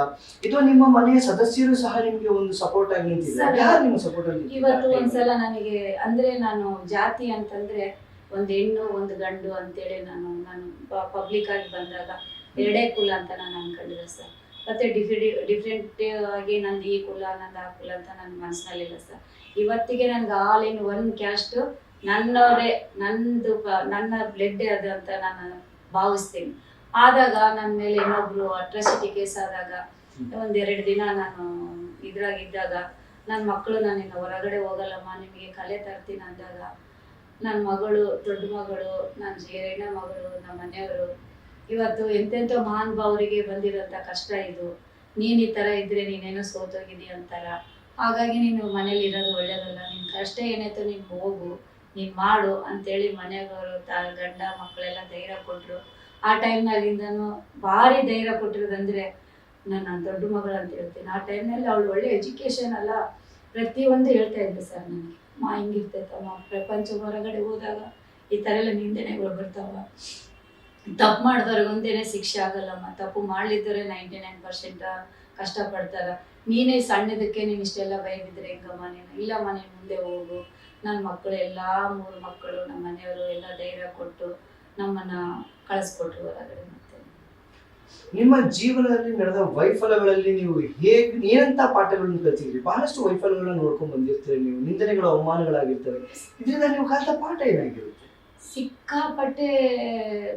ಇದು ನಿಮ್ಮ ಮನೆಯ ಸದಸ್ಯರು ಸಹ ನಿಮ್ಗೆ ಒಂದು ಸಪೋರ್ಟ್ ಆಗಿ ನಿಂತಿದ್ದಾರೆ? ಯಾರು ನಿಮ್ಮ ಸಪೋರ್ಟ್ ಆಗಿ? ಇವತ್ತು ಒಂದ್ಸಲ ನನಗೆ ಅಂದ್ರೆ ನಾನು ಜಾತಿ ಅಂತಂದ್ರೆ ಒಂದು ಹೆಣ್ಣು ಒಂದು ಗಂಡು ಅಂತೇಳಿ ನಾನು ಪಬ್ಲಿಕ್ ಆಗಿ ಬಂದಾಗ ಎರಡೇ ಕುಲ ಅಂತ ನಾನು ಅನ್ಕೊಂಡಿದ್ದೆ ಸರ್. ಮತ್ತೆ ಡಿಫ್ರೆಂಟ್ ಆಗಿ ನಂದು ಈ ಕುಲ ನಂದು ಆ ಕುಲ ಅಂತ ನನ್ನ ಮನಸ್ಸಿನಲ್ಲಿಲ್ಲ ಸರ್. ಇವತ್ತಿಗೆ ನನ್ಗೆ ಆಲ್ ಇನ್ ಒನ್ ಕ್ಯಾಸ್ಟ್ ನನ್ನವರೇ, ನನ್ನ ಬ್ಲಡ್ ಅದು ಅಂತ ನಾನು ಭಾವಿಸ್ತೀನಿ. ಆದಾಗ ನನ್ನ ಮೇಲೆ ಇನ್ನೊಬ್ರು ಅಟ್ರಾಸಿಟಿ ಕೇಸ್ ಆದಾಗ 1-2 ದಿನ ನಾನು ಇದ್ರಾಗಿದ್ದಾಗ ನನ್ನ ಮಕ್ಕಳು ನಾನು ಇನ್ನು ಹೊರಗಡೆ ಹೋಗಲ್ಲಮ್ಮ ನಿಮಗೆ ಕಲೆ ತರ್ತೀನಿ ಅಂದಾಗ ನನ್ನ ಮಗಳು, ದೊಡ್ಡ ಮಗಳು, ನನ್ನ ಜೇರಣ್ಣ ಮಗಳು, ನಮ್ಮ ಮನೆಯವರು ಇವತ್ತು ಎಂತೆಂಥ ಮಹಾನುಭಾವರಿಗೆ ಬಂದಿರೋಂಥ ಕಷ್ಟ ಇದು. ನೀನು ಈ ಥರ ಇದ್ರೆ ನೀನೇನೋ ಸೋತೋಗಿದ್ದೀಯ ಅಂತಾರ. ಹಾಗಾಗಿ ನೀನು ಮನೇಲಿ ಇರೋದು ಒಳ್ಳೇದಲ್ಲ, ನಿನ್ನ ಕಷ್ಟ ಏನಾಯ್ತು ನೀನು ಹೋಗು, ನೀನು ಮಾಡು ಅಂತೇಳಿ ಮನೆಯವರು ಗಂಡ ಮಕ್ಕಳೆಲ್ಲ ಧೈರ್ಯ ಕೊಟ್ಟರು. ಆ ಟೈಮ್ನಾಗಿಂದನೂ ಭಾರಿ ಧೈರ್ಯ ಕೊಟ್ಟಿರೋದಂದರೆ ನನ್ನ ದೊಡ್ಡ ಮಗಳು ಅಂತ ಹೇಳ್ತೀನಿ. ಆ ಟೈಮ್ನಲ್ಲಿ ಅವಳು ಒಳ್ಳೆ ಎಜುಕೇಷನ್ ಅಲ್ಲ ಪ್ರತಿಯೊಂದು ಹೇಳ್ತಾ ಇದ್ದೆ ಸರ್ ನನಗೆ. ಹಿಂಗಿರ್ತೈತಮ್ಮ, ಪ್ರಪಂಚ ಹೊರಗಡೆ ಹೋದಾಗ ಈ ಥರ ಎಲ್ಲ ನಿಂದನೆಗಳು ಬರ್ತಾವ, ತಪ್ಪು ಮಾಡಿದವ್ರಿಗೆ ಒಂದೇನೆ ಶಿಕ್ಷೆ ಆಗಲ್ಲಮ್ಮ, ತಪ್ಪು ಮಾಡಲಿದ್ದವ್ರೆ 99% ಕಷ್ಟಪಡ್ತಾರ. ನೀನೇ ಸಣ್ಣದಕ್ಕೆ ನೀನು ಇಷ್ಟೆಲ್ಲ ಬೈದಿದ್ರೆ ಹೆಂಗಮ್ಮ ನೀನು? ಇಲ್ಲಮ್ಮ ನೀನು ಮುಂದೆ ಹೋಗು. ನನ್ನ ಮಕ್ಕಳು ಎಲ್ಲ 3 ಮಕ್ಕಳು ನಮ್ಮ ಮನೆಯವರು ಎಲ್ಲ ಧೈರ್ಯ ಕೊಟ್ಟು ನಮ್ಮನ್ನ ಕಳಿಸ್ಕೊಟ್ರು ಹೊರಗಡೆ. ಮತ್ತೆ ನಿಮ್ಮ ಜೀವನದಲ್ಲಿ ನಡೆದ ವೈಫಲ್ಯಗಳಲ್ಲಿ ನೀವು ಏನಂತ ಪಾಠಗಳನ್ನು ಕಲ್ತಿದ್ರಿ? ಬಹಳಷ್ಟು ವೈಫಲ್ಯಗಳನ್ನ ನೋಡ್ಕೊಂಡು ಬಂದಿರ್ತೀರಿ ನೀವು, ನಿಂದನೆಗಳು ಅವಮಾನಗಳಾಗಿರ್ತವೆ. ಇದರಿಂದ ನೀವು ಕಲಿತ ಪಾಠ ಏನಾಗಿರುತ್ತೆ? ಸಿಕ್ಕಾಪಟ್ಟೆ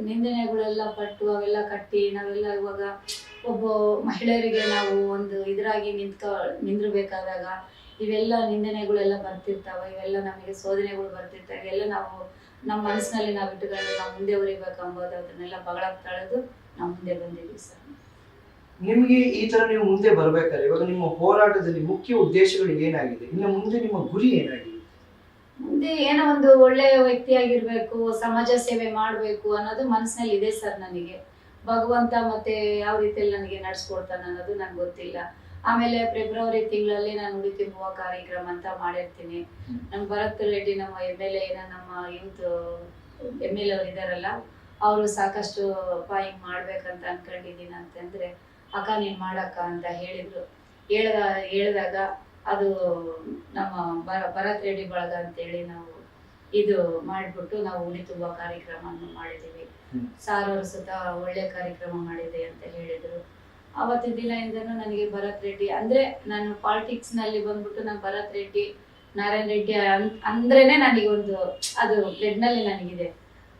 ನಿಂದನೆಗಳೆಲ್ಲ ಪಟ್ಟು ಅವೆಲ್ಲ ಕಟ್ಟಿ ನಾವೆಲ್ಲ ಇವಾಗ ಒಬ್ಬ ಮಹಿಳೆಯರಿಗೆ ನಾವು ಒಂದು ಇದ್ರಾಗಿ ನಿಂದಿರ್ಬೇಕಾದಾಗ ಇವೆಲ್ಲ ನಿಂದನೆಗಳೆಲ್ಲ ಬರ್ತಿರ್ತಾವೆ, ಇವೆಲ್ಲ ನಮಗೆ ಶೋಧನೆಗಳು ಬರ್ತಿರ್ತಾವೆ. ಇವೆಲ್ಲ ನಾವು ನಮ್ಮ ಮನಸ್ಸಿನಲ್ಲಿ ನಾವು ಇಟ್ಟುಕೊಂಡು ನಾವು ಮುಂದೆ ಉರಿಬೇಕಂಬೋದು ಅದನ್ನೆಲ್ಲ ಬಗಳ ತಳೆದು ನಾವು ಮುಂದೆ ಬಂದಿದ್ದೀವಿ ಸರ್. ನಿಮಗೆ ಈ ತರ ನೀವು ಮುಂದೆ ಬರ್ಬೇಕಾದ್ರೆ ಇವಾಗ ನಿಮ್ಮ ಹೋರಾಟದಲ್ಲಿ ಮುಖ್ಯ ಉದ್ದೇಶಗಳು ಏನಾಗಿದೆ? ಇನ್ನು ಮುಂದೆ ನಿಮ್ಮ ಗುರಿ ಏನಾಗಿದೆ? ಮುಂದೆ ಏನೋ ಒಂದು ಒಳ್ಳೆ ವ್ಯಕ್ತಿಯಾಗಿರ್ಬೇಕು, ಸಮಾಜ ಸೇವೆ ಮಾಡಬೇಕು ಅನ್ನೋದು ಮನಸ್ಸಿನಲ್ಲಿ ಇದೆ ಸರ್ ನನಗೆ. ಭಗವಂತ ಮತ್ತೆ ಯಾವ ರೀತಿಯಲ್ಲಿ ನನಗೆ ನಡೆಸ್ಕೊಡ್ತಾನೆ ಅನ್ನೋದು ನನಗೆ ಗೊತ್ತಿಲ್ಲ. ಆಮೇಲೆ ಫೆಬ್ರವರಿ ತಿಂಗಳಲ್ಲಿ ನಾನು ಉಡಿ ತುಂಬುವ ಕಾರ್ಯಕ್ರಮ ಅಂತ ಮಾಡಿರ್ತೀನಿ. ನಮ್ಮ ಭರತ್ ರೆಡ್ಡಿ ನಮ್ಮ MLA ನಮ್ಮ ಯೂತ್ MLA ಅವ್ರು ಇದಾರಲ್ಲ, ಅವರು ಸಾಕಷ್ಟು ಹಿಂಗ್ ಮಾಡ್ಬೇಕಂತ ಅನ್ಕೊಂಡಿದ್ದೀನಿ ಅಂತಂದ್ರೆ ಅಕ್ಕ ನೀನ್ ಮಾಡಕ್ಕ ಅಂತ ಹೇಳಿದ್ರು. ಹೇಳಿದಾಗ ಅದು ನಮ್ಮ ಭರತ್ ರೆಡ್ಡಿ ಬಳಗ ಅಂತೇಳಿ ನಾವು ಇದು ಮಾಡಿಬಿಟ್ಟು ನಾವು ಉಡಿ ತುಂಬುವ ಕಾರ್ಯಕ್ರಮವನ್ನು ಮಾಡಿದ್ದೀವಿ. ಸಾರ್ ಅವರು ಸುತ್ತ ಒಳ್ಳೆ ಕಾರ್ಯಕ್ರಮ ಮಾಡಿದೆ ಅಂತ ಹೇಳಿದ್ರು. ಅವತ್ತಿನ ದಿನದಿಂದನೂ ನನಗೆ ಭರತ್ ರೆಡ್ಡಿ ಅಂದ್ರೆ ನಾನು ಪಾಲಿಟಿಕ್ಸ್ ನಲ್ಲಿ ಬಂದ್ಬಿಟ್ಟು ನಾನು ಭರತ್ ರೆಡ್ಡಿ, ನಾರಾಯಣ ರೆಡ್ಡಿ ಅಂದ್ರೇನೆ ನನಗೆ ಒಂದು ಅದು ಬ್ಲಡ್ ನಲ್ಲಿ ನನಗಿದೆ.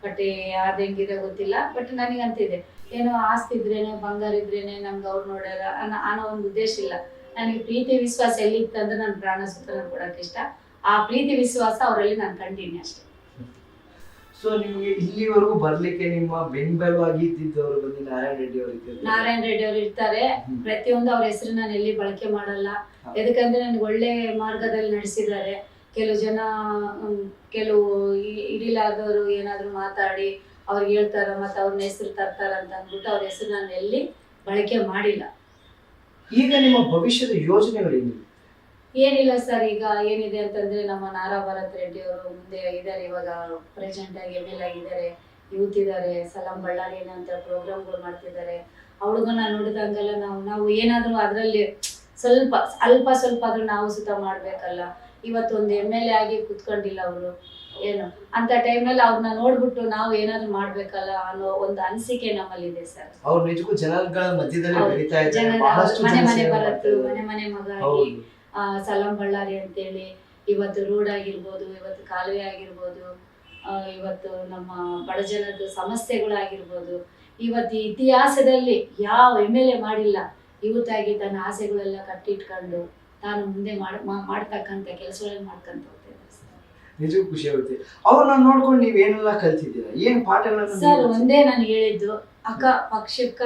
ಬಟ್ ಅದು ಹೆಂಗಿದೆ ಗೊತ್ತಿಲ್ಲ, ಬಟ್ ನನಗಂತಿದೆ ಏನೋ ಆಸ್ತಿ ಇದ್ರೇನೆ ಬಂಗಾರ ಇದ್ರೇನೆ ನಮ್ಗೆ ಅವ್ರು ನೋಡ್ಯಾರ ಅನ್ನೋ ಒಂದು ಉದ್ದೇಶ ಇಲ್ಲ. ನನಗೆ ಪ್ರೀತಿ ವಿಶ್ವಾಸ ಎಲ್ಲಿತ್ತಂದ್ರೆ ನನ್ನ ಪ್ರಾಣ ಸುತ್ತ ನಾನು ಕೊಡೋಕೆ ಇಷ್ಟ. ಆ ಪ್ರೀತಿ ವಿಶ್ವಾಸ ಅವರಲ್ಲಿ ನಾನು ಕಂಡಿನಿ ಅಷ್ಟೇ. ಸೊ ನಿಮಗೆ ಇಲ್ಲಿವರೆಗೂ ಬರ್ಲಿಕ್ಕೆ ನಿಮ್ಮ ಬೆಂಬಲವಾಗಿ ಇದ್ದಿದ್ದವರು ಬಂದು ನಾರಾಯಣ ರೆಡ್ಡಿ ಅವರು ಇದ್ದಾರೆ. ನಾರಾಯಣ ರೆಡ್ಡಿ ಅವರು ಇರ್ತಾರೆ. ಪ್ರತಿಯೊಂದು ಅವ್ರ ಹೆಸರು ನಾನು ಎಲ್ಲಿ ಬಳಕೆ ಮಾಡಲ್ಲ. ಯಾಕಂದ್ರೆ ನನ್ಗೆ ಒಳ್ಳೆ ಮಾರ್ಗದಲ್ಲಿ ನಡೆಸಿದ್ದಾರೆ. ಕೆಲವು ಜನ ಕೆಲವು ಇಡಿಲಾದವರು ಏನಾದ್ರು ಮಾತಾಡಿ ಅವ್ರಿಗೆ ಹೇಳ್ತಾರ ಮತ್ತೆ ಅವ್ರನ್ನ ಹೆಸರು ತರ್ತಾರ ಅಂತ ಅಂದ್ಬಿಟ್ಟು ಅವ್ರ ಹೆಸರು ನಾನು ಎಲ್ಲಿ ಬಳಕೆ ಮಾಡಿಲ್ಲ. ಈಗ ನಿಮ್ಮ ಭವಿಷ್ಯದ ಯೋಜನೆಗಳೇನಿದೆ? ಏನಿಲ್ಲ ಸರ್, ಈಗ ಏನಿದೆ ಅಂತಂದ್ರೆ ನಮ್ಮ ನಾರಾ ಭರತ್ ರೆಡ್ಡಿ ಅವರು ಮುಂದೆ ಇದ್ದಾರೆ. ಇವಾಗ ಪ್ರೆಸಿಡೆಂಟ್ ಆಗಿ MLA ಆಗಿದ್ದಾರೆ, ಯೂತ್ ಇದ್ದಾರೆ, ಸಲಾಂ ಬಳ್ಳಾರಿ ಅಂತ ಪ್ರೋಗ್ರಾಮ್ಗಳು ಮಾಡ್ತಿದ್ದಾರೆ. ಅವಳಿಗನ್ನ ನೋಡಿದಂಗೆಲ್ಲ ನಾವು ಏನಾದ್ರೂ ಅದರಲ್ಲಿ ಸ್ವಲ್ಪ ಆದ್ರೂ ನಾವು ಸುತ ಮಾಡ್ಬೇಕಲ್ಲ. ಇವತ್ತು ಒಂದು MLA ಆಗಿ ಕುತ್ಕೊಂಡಿಲ್ಲ ಅವರು, ಏನು ಅಂತ ಟೈಮ್ನಲ್ಲಿ ಅವ್ರನ್ನ ನೋಡ್ಬಿಟ್ಟು ನಾವು ಏನಾದ್ರು ಮಾಡ್ಬೇಕಲ್ಲ ಅನ್ನೋ ಒಂದು ಅನಿಸಿಕೆ ನಮ್ಮಲ್ಲಿ ಇದೆ ಸರ್. ಅವ್ರು ನಿಜಕ್ಕೂ ಜನಗಳ ಮಧ್ಯದಲ್ಲಿ ಬೆಳೀತಾ ಇದ್ದಾರೆ. ಮನೆ ಬರತ್ತು, ಮನೆ ಮಗ ಆಗಿ ಸಲಾಂ ಬಳ್ಳಾರಿ ಅಂತೇಳಿ ಇವತ್ತು ರೋಡ್ ಆಗಿರ್ಬೋದು, ಇವತ್ತು ಕಾಲುವೆ ಆಗಿರ್ಬೋದು, ಇವತ್ತು ನಮ್ಮ ಬಡಜನದ ಸಮಸ್ಯೆಗಳಾಗಿರ್ಬೋದು, ಇವತ್ತು ಇತಿಹಾಸದಲ್ಲಿ ಯಾವ MLA ಮಾಡಿಲ್ಲ. ಯೂತಾಗಿ ತನ್ನ ಆಸೆಗಳೆಲ್ಲ ಕಟ್ಟಿಟ್ಕೊಂಡು ತಾನು ಮುಂದೆ ಮಾಡ್ತಕ್ಕಂಥ ಕೆಲಸಗಳನ್ನ ಮಾಡ್ಕೊಂತ ಹೋಗ್ತಿದ್ದಾರೆ. ನಿಜಕ್ಕೂ ಖುಷಿ ಆಗುತ್ತೆ. ಅವ್ರನ್ನ ನೋಡ್ಕೊಂಡು ನೀವ್ ಏನೆಲ್ಲ ಕಲ್ತಿದ್ದೀರಾ? ಏನ್ ಪಾಠಗಳನ್ನ? ಸರ್ ಒಂದೇ ನಾನು ಹೇಳಿದ್ದು, ಅಕ್ಕ ಪಕ್ಷಕ್ಕ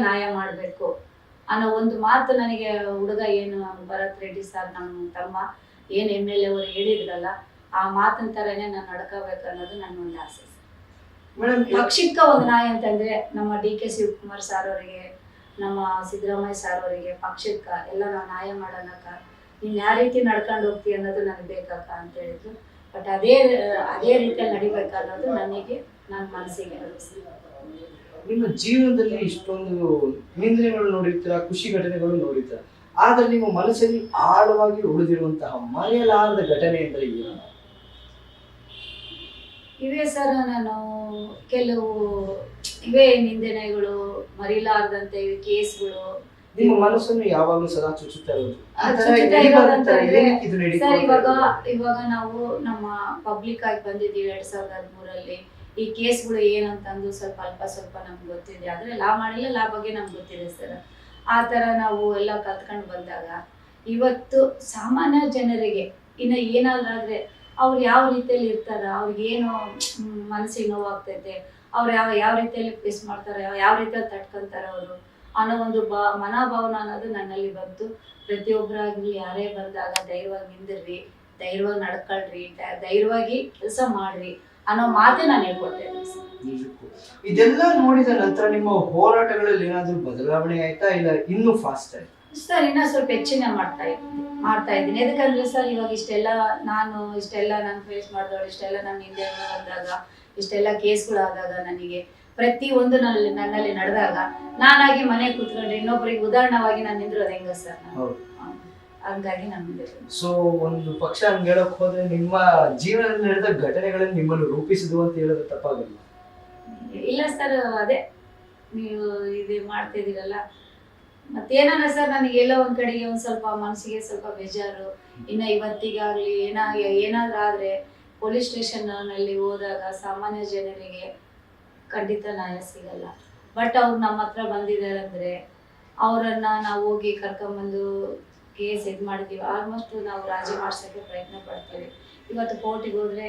ನ್ಯಾಯ ಮಾಡ್ಬೇಕು ಅನ್ನೋ ಒಂದು ಮಾತು ನನಗೆ ಹುಡುಗ ಏನು ಭರತ್ ರೆಡ್ಡಿ ಸರ್ ನಮ್ಮ ತಮ್ಮ ಏನು MLA ಅವರು ಹೇಳಿದ್ರಲ್ಲ ಆ ಮಾತಿನ ಥರನೇ ನಾನು ನಡ್ಕೋಬೇಕು ಅನ್ನೋದು ನನ್ನ ಒಂದು ಆಸೆ. ಮೇಡಮ್ ಪಕ್ಷಕ್ಕೆ ಒಂದು ನಾಯ ಅಂತಂದ್ರೆ ನಮ್ಮ DK ಶಿವಕುಮಾರ್ ಸರ್ ಅವರಿಗೆ, ನಮ್ಮ ಸಿದ್ದರಾಮಯ್ಯ ಸರ್ ಅವರಿಗೆ, ಪಕ್ಷಕ್ಕೆ ಎಲ್ಲ ನಾವು ನ್ಯಾಯ ಮಾಡೋಣಕ್ಕ, ನೀನು ಯಾವ ರೀತಿ ನಡ್ಕೊಂಡು ಹೋಗ್ತೀವಿ ಅನ್ನೋದು ನನಗೆ ಬೇಕಕ್ಕ ಅಂತ ಹೇಳಿದ್ರು. ಬಟ್ ಅದೇ ರೀತಿಯಲ್ಲಿ ನಡಿಬೇಕು ಅನ್ನೋದು ನನಗೆ ನನ್ನ ಮನಸ್ಸಿಗೆ ಅನಿಸ್ತು. ನಿಮ್ಮ ಜೀವನದಲ್ಲಿ ಇಷ್ಟೊಂದು ನಿಂದನೆಗಳು ನೋಡಿರ್ತೀರ, ಖುಷಿ ಘಟನೆಗಳು ನೋಡಿರ್ತೀರ, ಆದ್ರೆ ನಿಮ್ಮ ಮನಸ್ಸಲ್ಲಿ ಆಳವಾಗಿ ಉಳಿದಿರುವಂತಹ ಮರೆಯಲಾರದ ಘಟನೆ ಅಂದ್ರೆ ಏನು? ಇವೇ ಸರ್, ನಾನು ಕೆಲವು ಇವೇ ನಿಂದನೆಗಳು ಮರಿಲಾರದಂತೆ ಇವೆ ಕೇಸ್ಗಳು ನಿಮ್ಮ ಮನಸ್ಸನ್ನು ಯಾವಾಗಲೂ ಸದಾ ಚುಚ್ಚುತ್ತಾ ಇರೋದು. ಸರ್ ಇವಾಗ ನಾವು ನಮ್ಮ ಪಬ್ಲಿಕ್ ಆಗಿ ಬಂದಿದ್ದೀವಿ 2013 ಈ ಕೇಸ್ಗಳು ಏನಂತಂದು ಸ್ವಲ್ಪ ನಮ್ಗೆ ಗೊತ್ತಿದೆ. ಆದ್ರೆ ಲಾ ಮಾಡಿಲ್ಲ, ಲಾ ಬಗ್ಗೆ ನಮ್ಗೆ ಗೊತ್ತಿದೆ ಸರ್. ಆ ತರ ನಾವು ಎಲ್ಲ ಕಲ್ತ್ಕೊಂಡು ಬಂದಾಗ ಇವತ್ತು ಸಾಮಾನ್ಯ ಜನರಿಗೆ ಇನ್ನು ಏನಾದ್ರಾದ್ರೆ ಅವ್ರು ಯಾವ ರೀತಿಯಲ್ಲಿ ಇರ್ತಾರ, ಅವ್ರಿಗೇನು ಮನಸ್ಸಿಗೆ ನೋವಾಗ್ತೈತೆ, ಅವ್ರು ಯಾವ ರೀತಿಯಲ್ಲಿ ಫೇಸ್ ಮಾಡ್ತಾರೆ, ಯಾವ ರೀತಿಯಲ್ಲಿ ತಡ್ಕೊಂತಾರೆ ಅವರು ಅನ್ನೋ ಒಂದು ಮನೋಭಾವನ ಅನ್ನೋದು ನನ್ನಲ್ಲಿ ಬಂತು. ಪ್ರತಿಯೊಬ್ಬರಾಗ್ಲಿ ಯಾರೇ ಬಂದಾಗ ಧೈರ್ಯವಾಗಿ ನಿಂದಿರ್ರಿ, ಧೈರ್ಯವಾಗಿ ನಡ್ಕೊಳ್ರಿ, ಧೈರ್ಯವಾಗಿ ಕೆಲಸ ಮಾಡ್ರಿ ಅನ್ನೋ ಮಾತೇ ನಾನು ಹೇಳ್ಕೊಡ್ತೇನೆ. ಇದೆಲ್ಲ ನೋಡಿದ ನಂತರ ನಿಮ್ಮ ಹೋರಾಟಗಳಲ್ಲಿ ಏನಾದ್ರೂ ಬದಲಾವಣೆ ಆಯ್ತಾ, ಇಲ್ಲ ಇನ್ನೂ ಫಾಸ್ಟ್ ಆಯ್ತಾ? ಸರ್ ಇನ್ನ ಸ್ವಲ್ಪ ಹೆಚ್ಚಿನ ಮಾಡ್ತಾ ಇದ್ದೀನಿ. ಯಾಕಂದ್ರೆ ಸರ್ ಇವಾಗ ಇಷ್ಟೆಲ್ಲ ನಾನು ಫೇಸ್ ಮಾಡಿದವಳು, ಇಷ್ಟೆಲ್ಲ ನನ್ನ ಹಿಂದೆ ಬಂದಾಗ, ಇಷ್ಟೆಲ್ಲ ಕೇಸ್ಗಳಾದಾಗ, ನನಗೆ ಪ್ರತಿ ಒಂದು ನನ್ನಲ್ಲಿ ನಡೆದಾಗ ನಾನಾಗಿ ಮನೆ ಕೂತ್ಕೊಂಡ್ರೆ ಇನ್ನೊಬ್ಬರಿಗೆ ಉದಾಹರಣವಾಗಿ ನಾನು ನಿಂದಿರೋದು ಹೆಂಗ ಸರ್? ಹಂಗಾಗಿ ನಾನು ಸೊ ಒಂದು ಪಕ್ಷ ಹಂಗೆ ಹೇಳಕ್ ಹೋದ್ರೆ ನಿಮ್ಮ ಜೀವನದಲ್ಲಿ ನಡೆದ ಘಟನೆಗಳನ್ನು ನಿಮ್ಮನ್ನು ರೂಪಿಸಿದ್ವು ಅಂತ ಹೇಳೋದು ತಪ್ಪಾಗಲ್ಲ? ಇಲ್ಲ ಸರ್, ಅದೇ ನೀವು ಇದು ಮಾಡ್ತಿದ್ದೀರಲ್ಲ ಮತ್ತೇನಾರ ಸರ್, ನನಗೆ ಎಲ್ಲೋ ಒಂದ್ ಕಡೆಗೆ ಒಂದ್ ಸ್ವಲ್ಪ ಮನಸ್ಸಿಗೆ ಸ್ವಲ್ಪ ಬೇಜಾರು. ಇನ್ನ ಇವತ್ತಿಗಾಗ್ಲಿ ಏನಾದ್ರೂ ಆದ್ರೆ ಪೊಲೀಸ್ ಸ್ಟೇಷನ್ ನಲ್ಲಿ ಹೋದಾಗ ಸಾಮಾನ್ಯ ಜನರಿಗೆ ಖಂಡಿತ ನ್ಯಾಯ ಸಿಗಲ್ಲ. ಬಟ್ ಅವ್ರು ನಮ್ಮ ಹತ್ರ ಬಂದಿದ್ದಾರೆ ಅಂದ್ರೆ ಅವರನ್ನ ನಾವು ಹೋಗಿ ಕರ್ಕೊಂಡ್ಬಂದು ಕೇಸ್ ಇದು ಮಾಡಿದೀವಿ. ಆಲ್ಮೋಸ್ಟ್ ನಾವು ರಾಜಿ ಮಾಡ್ಸೋಕ್ಕೆ ಪ್ರಯತ್ನ ಪಡ್ತೀವಿ. ಇವತ್ತು ಕೋರ್ಟಿಗೆ ಹೋದ್ರೆ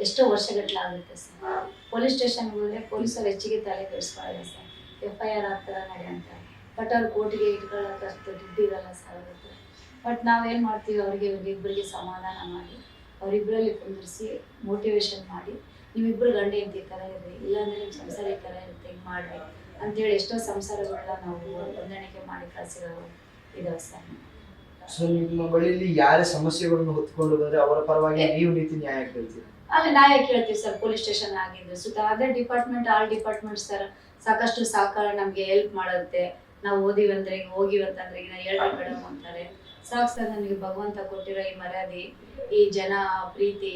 ಎಷ್ಟೋ ವರ್ಷಗಟ್ಟಲಾಗುತ್ತೆ ಸರ್. ಪೊಲೀಸ್ ಸ್ಟೇಷನ್ಗೆ ಹೋದ್ರೆ ಪೊಲೀಸರು ಹೆಚ್ಚಿಗೆ ತಲೆ ಕೆಡಿಸ್ಕೊಳ್ಳಲ್ಲ ಸರ್, FIR ಆಗ್ತಾರ ನಡೆ ಅಂತ. ಬಟ್ ಅವ್ರು ಕೋರ್ಟಿಗೆ ಇಟ್ಕೊಳ್ಳೋಕೆ ಅಷ್ಟು ದುಡ್ಡಿರಲ್ಲ ಸರ್ ಅವ್ರ. ಬಟ್ ನಾವೇನು ಮಾಡ್ತೀವಿ, ಇಬ್ಬರಿಗೆ ಸಮಾಧಾನ ಮಾಡಿ ಅವರಿಬ್ಬರಲ್ಲಿ ಕುಂದಿರಿಸಿ ಮೋಟಿವೇಶನ್ ಮಾಡಿ, ನೀವಿಬ್ಬರು ಗಂಡ ಹೆಂಡತಿ ಥರ ಇರ್ರಿ, ಇಲ್ಲಾಂದ್ರೆ ನಿಮ್ಮ ಸಂಸಾರ ಈ ಥರ ಇರುತ್ತೆ, ಹಿಂಗೆ ಮಾಡಿರಿ ಅಂತೇಳಿ ಎಷ್ಟೋ ಸಂಸಾರಗಳನ್ನ ನಾವು ಹೊಂದಾಣಿಕೆ ಮಾಡಿ ಕಳಿಸಿರೋರು ಇದಾವೆ ಸರ್. ಸೊ ನಿಮ್ಮ ಬಳಿಯಲ್ಲಿ ಯಾರೇ ಸಮಸ್ಯೆಗಳನ್ನು ಹೊತ್ಕೊಂಡು ಬಂದ್ರೆ ಅವರ ಪರವಾಗಿ ನೀವು ನೀತಿ ನ್ಯಾಯ ಕೇಳ್ತೀರಿ? ಅಲ್ಲಿ ನ್ಯಾಯ ಕೇಳ್ತೀವಿ ಸರ್. ಪೊಲೀಸ್ ಸ್ಟೇಷನ್ ಆಗಿದ್ದು ಸುತ್ತ ಅದೇ ಡಿಪಾರ್ಟ್ಮೆಂಟ್, ಆಲ್ ಡಿಪಾರ್ಟ್ಮೆಂಟ್ ಸರ್ ಸಾಕಷ್ಟು ಸಹಕಾರ ನಮಗೆ ಹೆಲ್ಪ್ ಮಾಡುತ್ತೆ. ನಾವು ಹೋಗಿವಂತಂದ್ರೆ ಈಗ ಹೇಳ್ರಿ ಮೇಡಮ್ ಅಂತಾರೆ. ಸಾಕು ಸರ್, ನನಗೆ ಭಗವಂತ ಕೊಟ್ಟಿರೋ ಈ ಮರ್ಯಾದೆ, ಈ ಜನ ಪ್ರೀತಿ,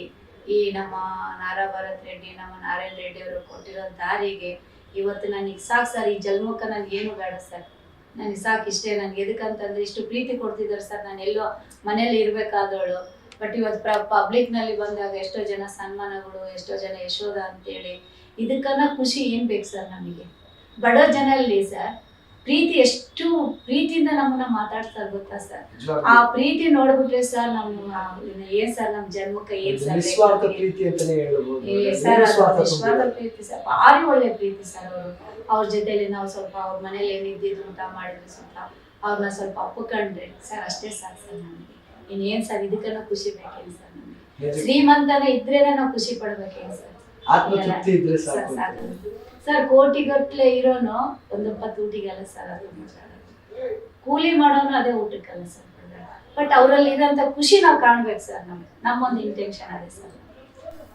ಈ ನಮ್ಮ ನಾರಾ ಭರತ್ ರೆಡ್ಡಿ, ನಮ್ಮ ನಾರಾಯಣ ರೆಡ್ಡಿ ಅವರು ಕೊಟ್ಟಿರೋ ದಾರಿಗೆ ಇವತ್ತು ನನಗೆ ಸಾಕು ಸರ್. ಈ ಜನ್ಮಕ್ಕೆ ನನಗೆ ಏನು ಬೇಡ ಸರ್, ನನಗೆ ಸಾಕು ಇಷ್ಟೇ. ನನಗೆ ಎದಕ್ಕಂತಂದ್ರೆ ಇಷ್ಟು ಪ್ರೀತಿ ಕೊಡ್ತಿದ್ದಾರೆ ಸರ್. ನಾನು ಎಲ್ಲೋ ಮನೇಲಿ ಇರಬೇಕಾದವಳು, ಬಟ್ ಇವತ್ತು ಪಬ್ಲಿಕ್ನಲ್ಲಿ ಬಂದಾಗ ಎಷ್ಟೋ ಜನ ಸನ್ಮಾನಗಳು, ಎಷ್ಟೋ ಜನ ಯಶೋಧ ಅಂತೇಳಿ, ಇದಕ್ಕನ್ನ ಖುಷಿ ಏನು ಬೇಕು ಸರ್ ನಮಗೆ? ಬಡ ಜನಲ್ಲಿ ಸರ್ ಪ್ರೀತಿ, ಎಷ್ಟು ಪ್ರೀತಿಯಿಂದ ನಮ್ಮನ್ನ ಮಾತಾಡ್ತಾರೆ ಗೊತ್ತಾ ಸರ್? ಆ ಪ್ರೀತಿ ನೋಡ್ಬಿಟ್ರೆ ಸರ್ ನಮ್ಮ ಏನ್ ಸರ್, ನಮ್ಮ ಜನ್ಮಕ್ಕೆ ಏನ್ ಸರ್ ನಿಸ್ವಾರ್ಥ ಪ್ರೀತಿ ಅಂತಾನೆ ಹೇಳ್ಬೋದು. ಸರ್ ನಿಸ್ವಾರ್ಥ ಪ್ರೀತಿ ಸರ್, ಭಾರಿ ಒಳ್ಳೆ ಪ್ರೀತಿ ಸರ್. ಅವ್ರ ಜೊತೆಲಿ ನಾವು ಸ್ವಲ್ಪ ಅವ್ರ ಮನೇಲಿ ಏನಿದ್ದಿದ್ರು ಊಟ ಮಾಡಿದ್ರು ಸ್ವಲ್ಪ ಅವ್ರನ್ನ ಸ್ವಲ್ಪ ಒಪ್ಕೊಂಡ್ರೆ ಸರ್ ಅಷ್ಟೇ ಸಾಕು ಸರ್ ನಮಗೆ. ಇನ್ನೇನ್ ಸರ್ ಇದಕ್ಕನ್ನ ಖುಷಿ ಬೇಕೇನು ಸರ್ ನಮಗೆ? ಶ್ರೀಮಂತನ ಇದ್ರೇನೆ ನಾವು ಖುಷಿ ಪಡ್ಬೇಕೇನು ಸರ್? ಆತ್ಮತೃಪ್ತಿ ಇದ್ರೆ ಸಾಕು ಸರ್. ಕೋಟಿಗಟ್ಲೆ ಇರೋನು ಒಂದು 20 ಊಟಿಗೆಲ್ಲ ಸರ್, ಅದು ಕೂಲಿ ಮಾಡೋನು ಅದೇ ಊಟಕ್ಕಲ್ಲ ಸರ್. ಬಟ್ ಅವರಲ್ಲಿ ಇರೋಂಥ ಖುಷಿ ನಾವು ಕಾಣ್ಬೇಕು ಸರ್. ನಮ್ಮೊಂದು ಇಂಟೆನ್ಷನ್ ಅದೇ ಸರ್.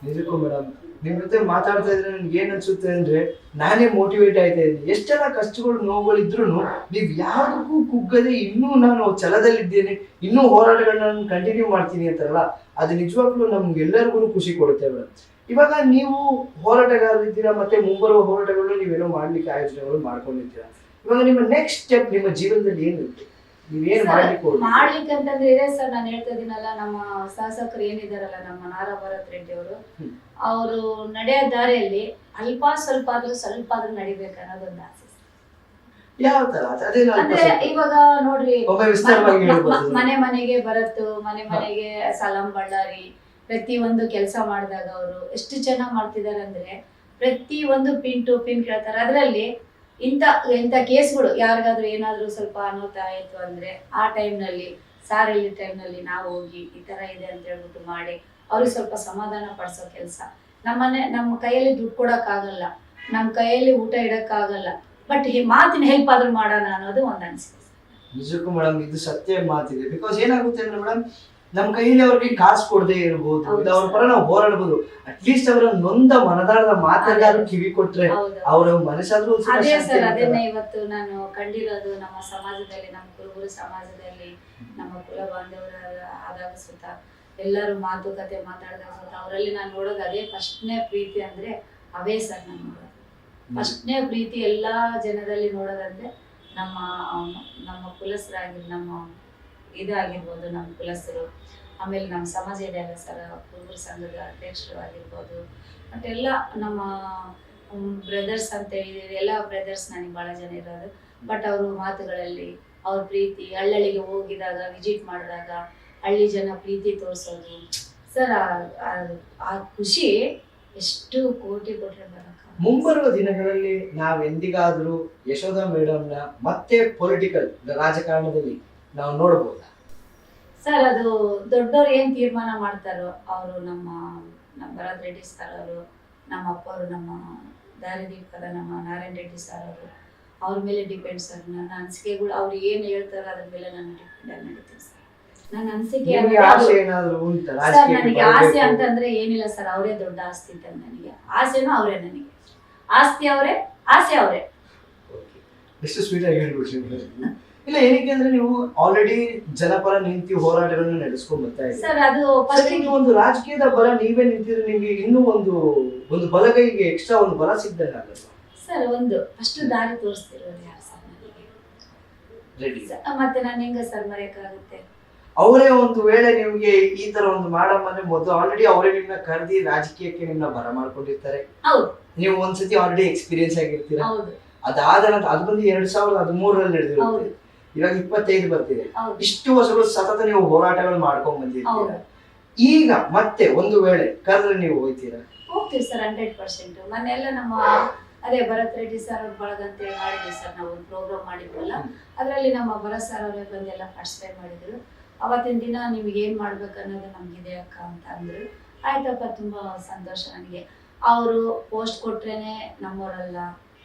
ನಿಜಕ್ಕೂ ಮೇಡಮ್, ನಿಮ್ ಜೊತೆ ಮಾತಾಡ್ತಾ ಇದ್ರೆ ನನ್ಗೆ ಏನ್ ಅನ್ಸುತ್ತೆ ಅಂದ್ರೆ ನಾನೇ ಮೋಟಿವೇಟ್ ಆಯ್ತಾ ಇದ್ದೀನಿ. ಎಷ್ಟೆಲ್ಲ ಕಷ್ಟಗಳು ನೋವುಗಳಿದ್ರು ನೀವ್ ಯಾವ್ದಕ್ಕೂ ಕುಗ್ಗದೆ ಇನ್ನೂ ನಾನು ಛಲದಲ್ಲಿದ್ದೇನೆ, ಇನ್ನೂ ಹೋರಾಟಗಳನ್ನ ಕಂಟಿನ್ಯೂ ಮಾಡ್ತೀನಿ ಅಂತಾರಲ್ಲ, ಅದು ನಿಜವಾಗ್ಲೂ ನಮ್ಗೆಲ್ಲರಿಗೂ ಖುಷಿ ಕೊಡುತ್ತೆ ಮೇಡಮ್. ಇವಾಗ ನೀವು ಹೋರಾಟಗಾರರಿದ್ದೀರಾ, ಮತ್ತೆ ಮುಂಬರುವ ಹೋರಾಟಗಳು ನೀವೇನೋ ಮಾಡ್ಲಿಕ್ಕೆ ಆಯೋಜನೆಗಳು ಮಾಡ್ಕೊಂಡಿರ್ತೀರಾ. ಇವಾಗ ನಿಮ್ಮ ನೆಕ್ಸ್ಟ್ ಸ್ಟೆಪ್ ನಿಮ್ಮ ಜೀವನದಲ್ಲಿ ಏನಿರುತ್ತೆ, ನೀವೇನು ಮಾಡ್ಲಿಕ್ಕೆ ಅಂತಂದ್ರೆ ಇದೆ ಸರ್. ನಾನು ಹೇಳ್ತಾ ಇದೀನಲ್ಲ, ನಮ್ಮ ಶಾಸಕರು ಏನಿದಾರಲ್ಲ, ನಮ್ಮ ನಾರಾ ಭರತ್ ರೆಡ್ಡಿ ಅವರು ನಡೆಯೋ ದಾರಿಯಲ್ಲಿ ಸ್ವಲ್ಪ ಆದ್ರೂ ನಡಿಬೇಕು ಅನ್ನೋದೊಂದು ಆಸೆ. ಯಾವ ತರ ಅಂದ್ರೆ ಇವಾಗ ನೋಡ್ರಿ, ಮನೆ ಮನೆಗೆ ಭರತ್, ಮನೆಗೆ ಸಲಾಂ ಬಳ್ಳಾರಿ, ಪ್ರತಿ ಒಂದು ಕೆಲಸ ಮಾಡಿದಾಗ ಅವರು ಎಷ್ಟು ಚೆನ್ನಾಗಿ ಮಾಡ್ತಿದ್ದಾರೆ ಅಂದ್ರೆ ಪ್ರತಿ ಒಂದು ಪಿನ್ ಟು ಪಿನ್ ಕೇಳ್ತಾರೆ. ಅದರಲ್ಲಿ ಇಂಥ ಇಂಥ ಕೇಸ್ಗಳು ಯಾರಿಗಾದ್ರೂ ಏನಾದರೂ ಸ್ವಲ್ಪ ಅನಾಹುತ ಆಯಿತು ಅಂದರೆ ಆ ಟೈಮ್ನಲ್ಲಿ ಸಾರಲ್ಲಿ ಟೈಮ್ನಲ್ಲಿ ನಾವು ಹೋಗಿ ಈ ಥರ ಇದೆ ಅಂತ ಹೇಳ್ಬಿಟ್ಟು ಮಾಡಿ ಅವ್ರಿಗೆ ಸ್ವಲ್ಪ ಸಮಾಧಾನ ಪಡಿಸೋ ಕೆಲಸ. ನಮ್ಮ ಕೈಯಲ್ಲಿ ದುಡ್ಡು ಕೊಡೋಕ್ಕಾಗಲ್ಲ, ನಮ್ಮ ಕೈಯಲ್ಲಿ ಊಟ ಇಡೋಕ್ಕಾಗಲ್ಲ, ಬಟ್ ಮಾತಿನ ಹೆಲ್ಪ್ ಆದ್ರೂ ಮಾಡೋಣ ಅನ್ನೋದು ಒಂದು ಅನಿಸಿಕೆ. ನಿಜಕ್ಕೂ ಮೇಡಮ್ ಇದು ಸತ್ಯ ಮಾತಿದೆ. ಬಿಕಾಸ್ ಏನಾಗುತ್ತೆ ಅಂದ್ರೆ ಮೇಡಮ್, ನಮ್ಮ ಕೈಯಲ್ಲಿ ಅವ್ರಿಗೆ ಕಾಸು ಕೊಡದೆ ಇರ್ಬೋದು, ಇಲ್ಲ ಅವ್ರ ಪರ ನಾವು ಹೋರಾಡ್ಬೋದು. ಅಟ್ಲೀಸ್ಟ್ ಅವರ ನೊಂದ ಮನದಾಳದ ಮಾತೆಲ್ಲಾದ್ರೂ ಕಿವಿ ಕೊಟ್ರೆ ಅವರ ಮನಸ್ಸಾದ್ರೂ ಅದೇ ಸರ್, ಅದನ್ನ ಇವತ್ತು ನಾನು ಕಂಡಿರೋದು ನಮ್ಮ ಸಮಾಜದಲ್ಲಿ, ನಮ್ಮ ಕುರುಬರು ಸಮಾಜದಲ್ಲಿ, ನಮ್ಮ ಕುಲ ಬಾಂಧವರ ಆದಾಗ ಸುತ್ತ ಎಲ್ಲರೂ ಮಾತುಕತೆ ಮಾತಾಡಿದಾಗ ಸುತ್ತ ಅವರಲ್ಲಿ ನಾನು ನೋಡೋದು ಅದೇ ಫಸ್ಟ್ನೇ ಪ್ರೀತಿ ಅಂದ್ರೆ ಅವೇ ಸರ್. ನಾನು ನೋಡೋದು ಫಸ್ಟ್ನೇ ಪ್ರೀತಿ ಎಲ್ಲಾ ಜನರಲ್ಲಿ ನೋಡೋದಂದ್ರೆ ನಮ್ಮ ನಮ್ಮ ಕುಲಸ್ಥರಾಗಿರ್ಬೋದು, ನಮ್ಮ ಇದಾಗಿರ್ಬೋದು, ನಮ್ಮ ಕುಲಸ್ಥರು, ಆಮೇಲೆ ನಮ್ಮ ಸಮಾಜ ಇದೆಯಲ್ಲ ಸರ್, ಕುರುಬರ ಸಂಘದ ಅಧ್ಯಕ್ಷರು ಆಗಿರ್ಬೋದು, ಮತ್ತೆಲ್ಲ ನಮ್ಮ ಬ್ರದರ್ಸ್ ಅಂತ ಹೇಳಿದ್ರೆ ಎಲ್ಲ ಬ್ರದರ್ಸ್ ನನಗೆ ಭಾಳ ಜನ ಇರೋದು. ಬಟ್ ಅವರು ಮಾತುಗಳಲ್ಲಿ ಅವ್ರ ಪ್ರೀತಿ, ಹಳ್ಳಿಗೆ ಹೋಗಿದಾಗ ವಿಸಿಟ್ ಮಾಡಿದಾಗ ಹಳ್ಳಿ ಜನ ಪ್ರೀತಿ ತೋರಿಸೋದು ಸರ್, ಆ ಖುಷಿ ಎಷ್ಟು ಕೋಟಿ ಕೊಟ್ಟರೆ ಬರಕ. ಮುಂಬರುವ ದಿನಗಳಲ್ಲಿ ನಾವೆಂದಿಗಾದ್ರೂ ಯಶೋಧ ಮೇಡಮ್ನ ಮತ್ತೆ ಪೊಲಿಟಿಕಲ್ ರಾಜಕಾರಣದಲ್ಲಿ ನಾವು ನೋಡಬಹುದಾ ಸರ್? ಅದು ದೊಡ್ಡವ್ರು ಏನ್ ತೀರ್ಮಾನ ಮಾಡ್ತಾರೋ ಅವರು, ನಮ್ಮ ಭರತ್ ರೆಡ್ಡಿ ಸರ್ ಅವರು, ನಮ್ಮ ಅಪ್ಪವರು, ನಮ್ಮ ದಾರಿದೀಪದ ನಮ್ಮ ನಾರಾಯಣ ರೆಡ್ಡಿ ಸರ್ ಅವರು, ಅವ್ರ ಮೇಲೆ ಡಿಪೆಂಡ್ ಸರ್. ನನ್ನ ಅನಿಸಿಕೆಗಳು ಅವ್ರು ಏನ್ ಹೇಳ್ತಾರೋ ಅದ್ರ ಮೇಲೆ ನಾನು ಡಿಪೆಂಡ್ ಆಗಿ ನಡೀತೀನಿ ಸರ್. ನನ್ನ ಅನಿಸಿಕೆ ಸರ್, ನನಗೆ ಆಸೆ ಅಂತಂದ್ರೆ ಏನಿಲ್ಲ ಸರ್, ಅವರೇ ದೊಡ್ಡ ಆಸ್ತಿ ಇದ್ದಂಗೆ ನನಗೆ. ಆಸೆನೂ ಅವರೇ, ನನಗೆ ಆಸ್ತಿ ಅವರೇ, ಆಸೆ ಅವರೇ. ಎಷ್ಟು ಸ್ವೀಟ್ ಆಗಿ ಹೇಳ್ಬಿಡ್ತೀನಿ. ಇಲ್ಲ, ಏನಕ್ಕೆ ಅಂದ್ರೆ ನೀವು ಆಲ್ರೆಡಿ ಜನಪರ ನಿಂತು ಹೋರಾಟಗಳನ್ನ ನಡೆಸ್ಕೊಂಡ್ ಬರ್ತಾ ಇದ್ದೀರಿ ಸರ್. ಅದು ಫಸ್ಟ್ ಒಂದು ರಾಜಕೀಯದ ಬಲ ನೀವೇ ನಿಂತಿದ್ರೆ ನಿಮ್ಗೆ ಇನ್ನೂ ಒಂದು ಬಲಗೈಗೆ ಎಕ್ಸ್ಟ್ರಾ ಒಂದು ಬಲ ಸಿಗ್ದಂಗ ಆಗಲ್ಲ ಸರ್. ಒಂದು ಫಸ್ಟ್ ದಾರಿ ತೋರಿಸ್ತಿರೋದು ಯಾರು ಸರ್ ನನಗೆ? ರೆಡ್ಡಿ. ಮತ್ತೆ ನಾನು ಹೆಂಗ ಸರ್ ಮರೆಯಕ್ಕಾಗುತ್ತೆ? ಅವರೇ ಒಂದು ವೇಳೆ ನಿಮ್ಗೆ ಈ ತರ ಒಂದು ಮಾಡಮ್ಮನೆ ಮೊದಲು ಆಲ್ರೆಡಿ ಅವರೇ ನಿಮ್ನ ಕರೆದಿ ರಾಜಕೀಯಕ್ಕೆ ನಿಮ್ನ ಬರ ಮಾಡ್ಕೊಂಡಿರ್ತಾರೆ. ಹೌದು, ನೀವು ಒಂದ್ಸತಿ ಆಲ್ರೆಡಿ ಎಕ್ಸ್ಪೀರಿಯನ್ಸ್ ಆಗಿರ್ತೀರಾ. ಹೌದು. ಅದಾದ ನಂತರ ಅದು ಬಂದು 2013 ನಡೆದಿರುತ್ತೆ. ಇವಾಗ 25 ಬರ್ತಿದೆ. ಇಷ್ಟು ವರ್ಷಗಳು ಸತತ ನೀವು ಹೋರಾಟಗಳು ಮಾಡ್ಕೊಂಡ್ ಬಂದಿರ್ತೀರಾ. ಈಗ ಮತ್ತೆ ಒಂದು ವೇಳೆ ಕರೆದ್ರೆ ನೀವು ಹೋಗ್ತೀರಾ? ಹೋಗ್ತೀವಿ ಸರ್, 100%. ಮನೆಯೆಲ್ಲ ನಮ್ಮ ಅದೇ ಭರತ್ ರೆಡ್ಡಿ ಸರ್ ಅವ್ರ ಬಳಗ ಅಂತ ಹೇಳಿ ಮಾಡಿದ್ವಿ ಸರ್. ನಾವು ಒಂದು ಪ್ರೋಗ್ರಾಮ್ ಮಾಡಿದ್ವಲ್ಲ, ಅದರಲ್ಲಿ ನಮ್ಮ ಭರತ್ ಸರ್ ಅವರೇ ಬಂದೆಲ್ಲ ಪಾರ್ಟಿಸಿಪೇಟ್ ಮಾಡಿದ್ರು. ಅವತ್ತಿನ ದಿನ ನಿಮ್ಗೆ ಏನ್ ಮಾಡ್ಬೇಕು ಅನ್ನೋದು ನಮ್ಗಿದೆ ಅಕ್ಕ ಅಂತ ಅಂದ್ರು. ಆಯ್ತಪ್ಪ, ತುಂಬಾ ಸಂತೋಷ ನನಗೆ. ಅವರು ಪೋಸ್ಟ್ ಕೊಟ್ರೇನೆ ನಮ್ಮವರಲ್ಲ,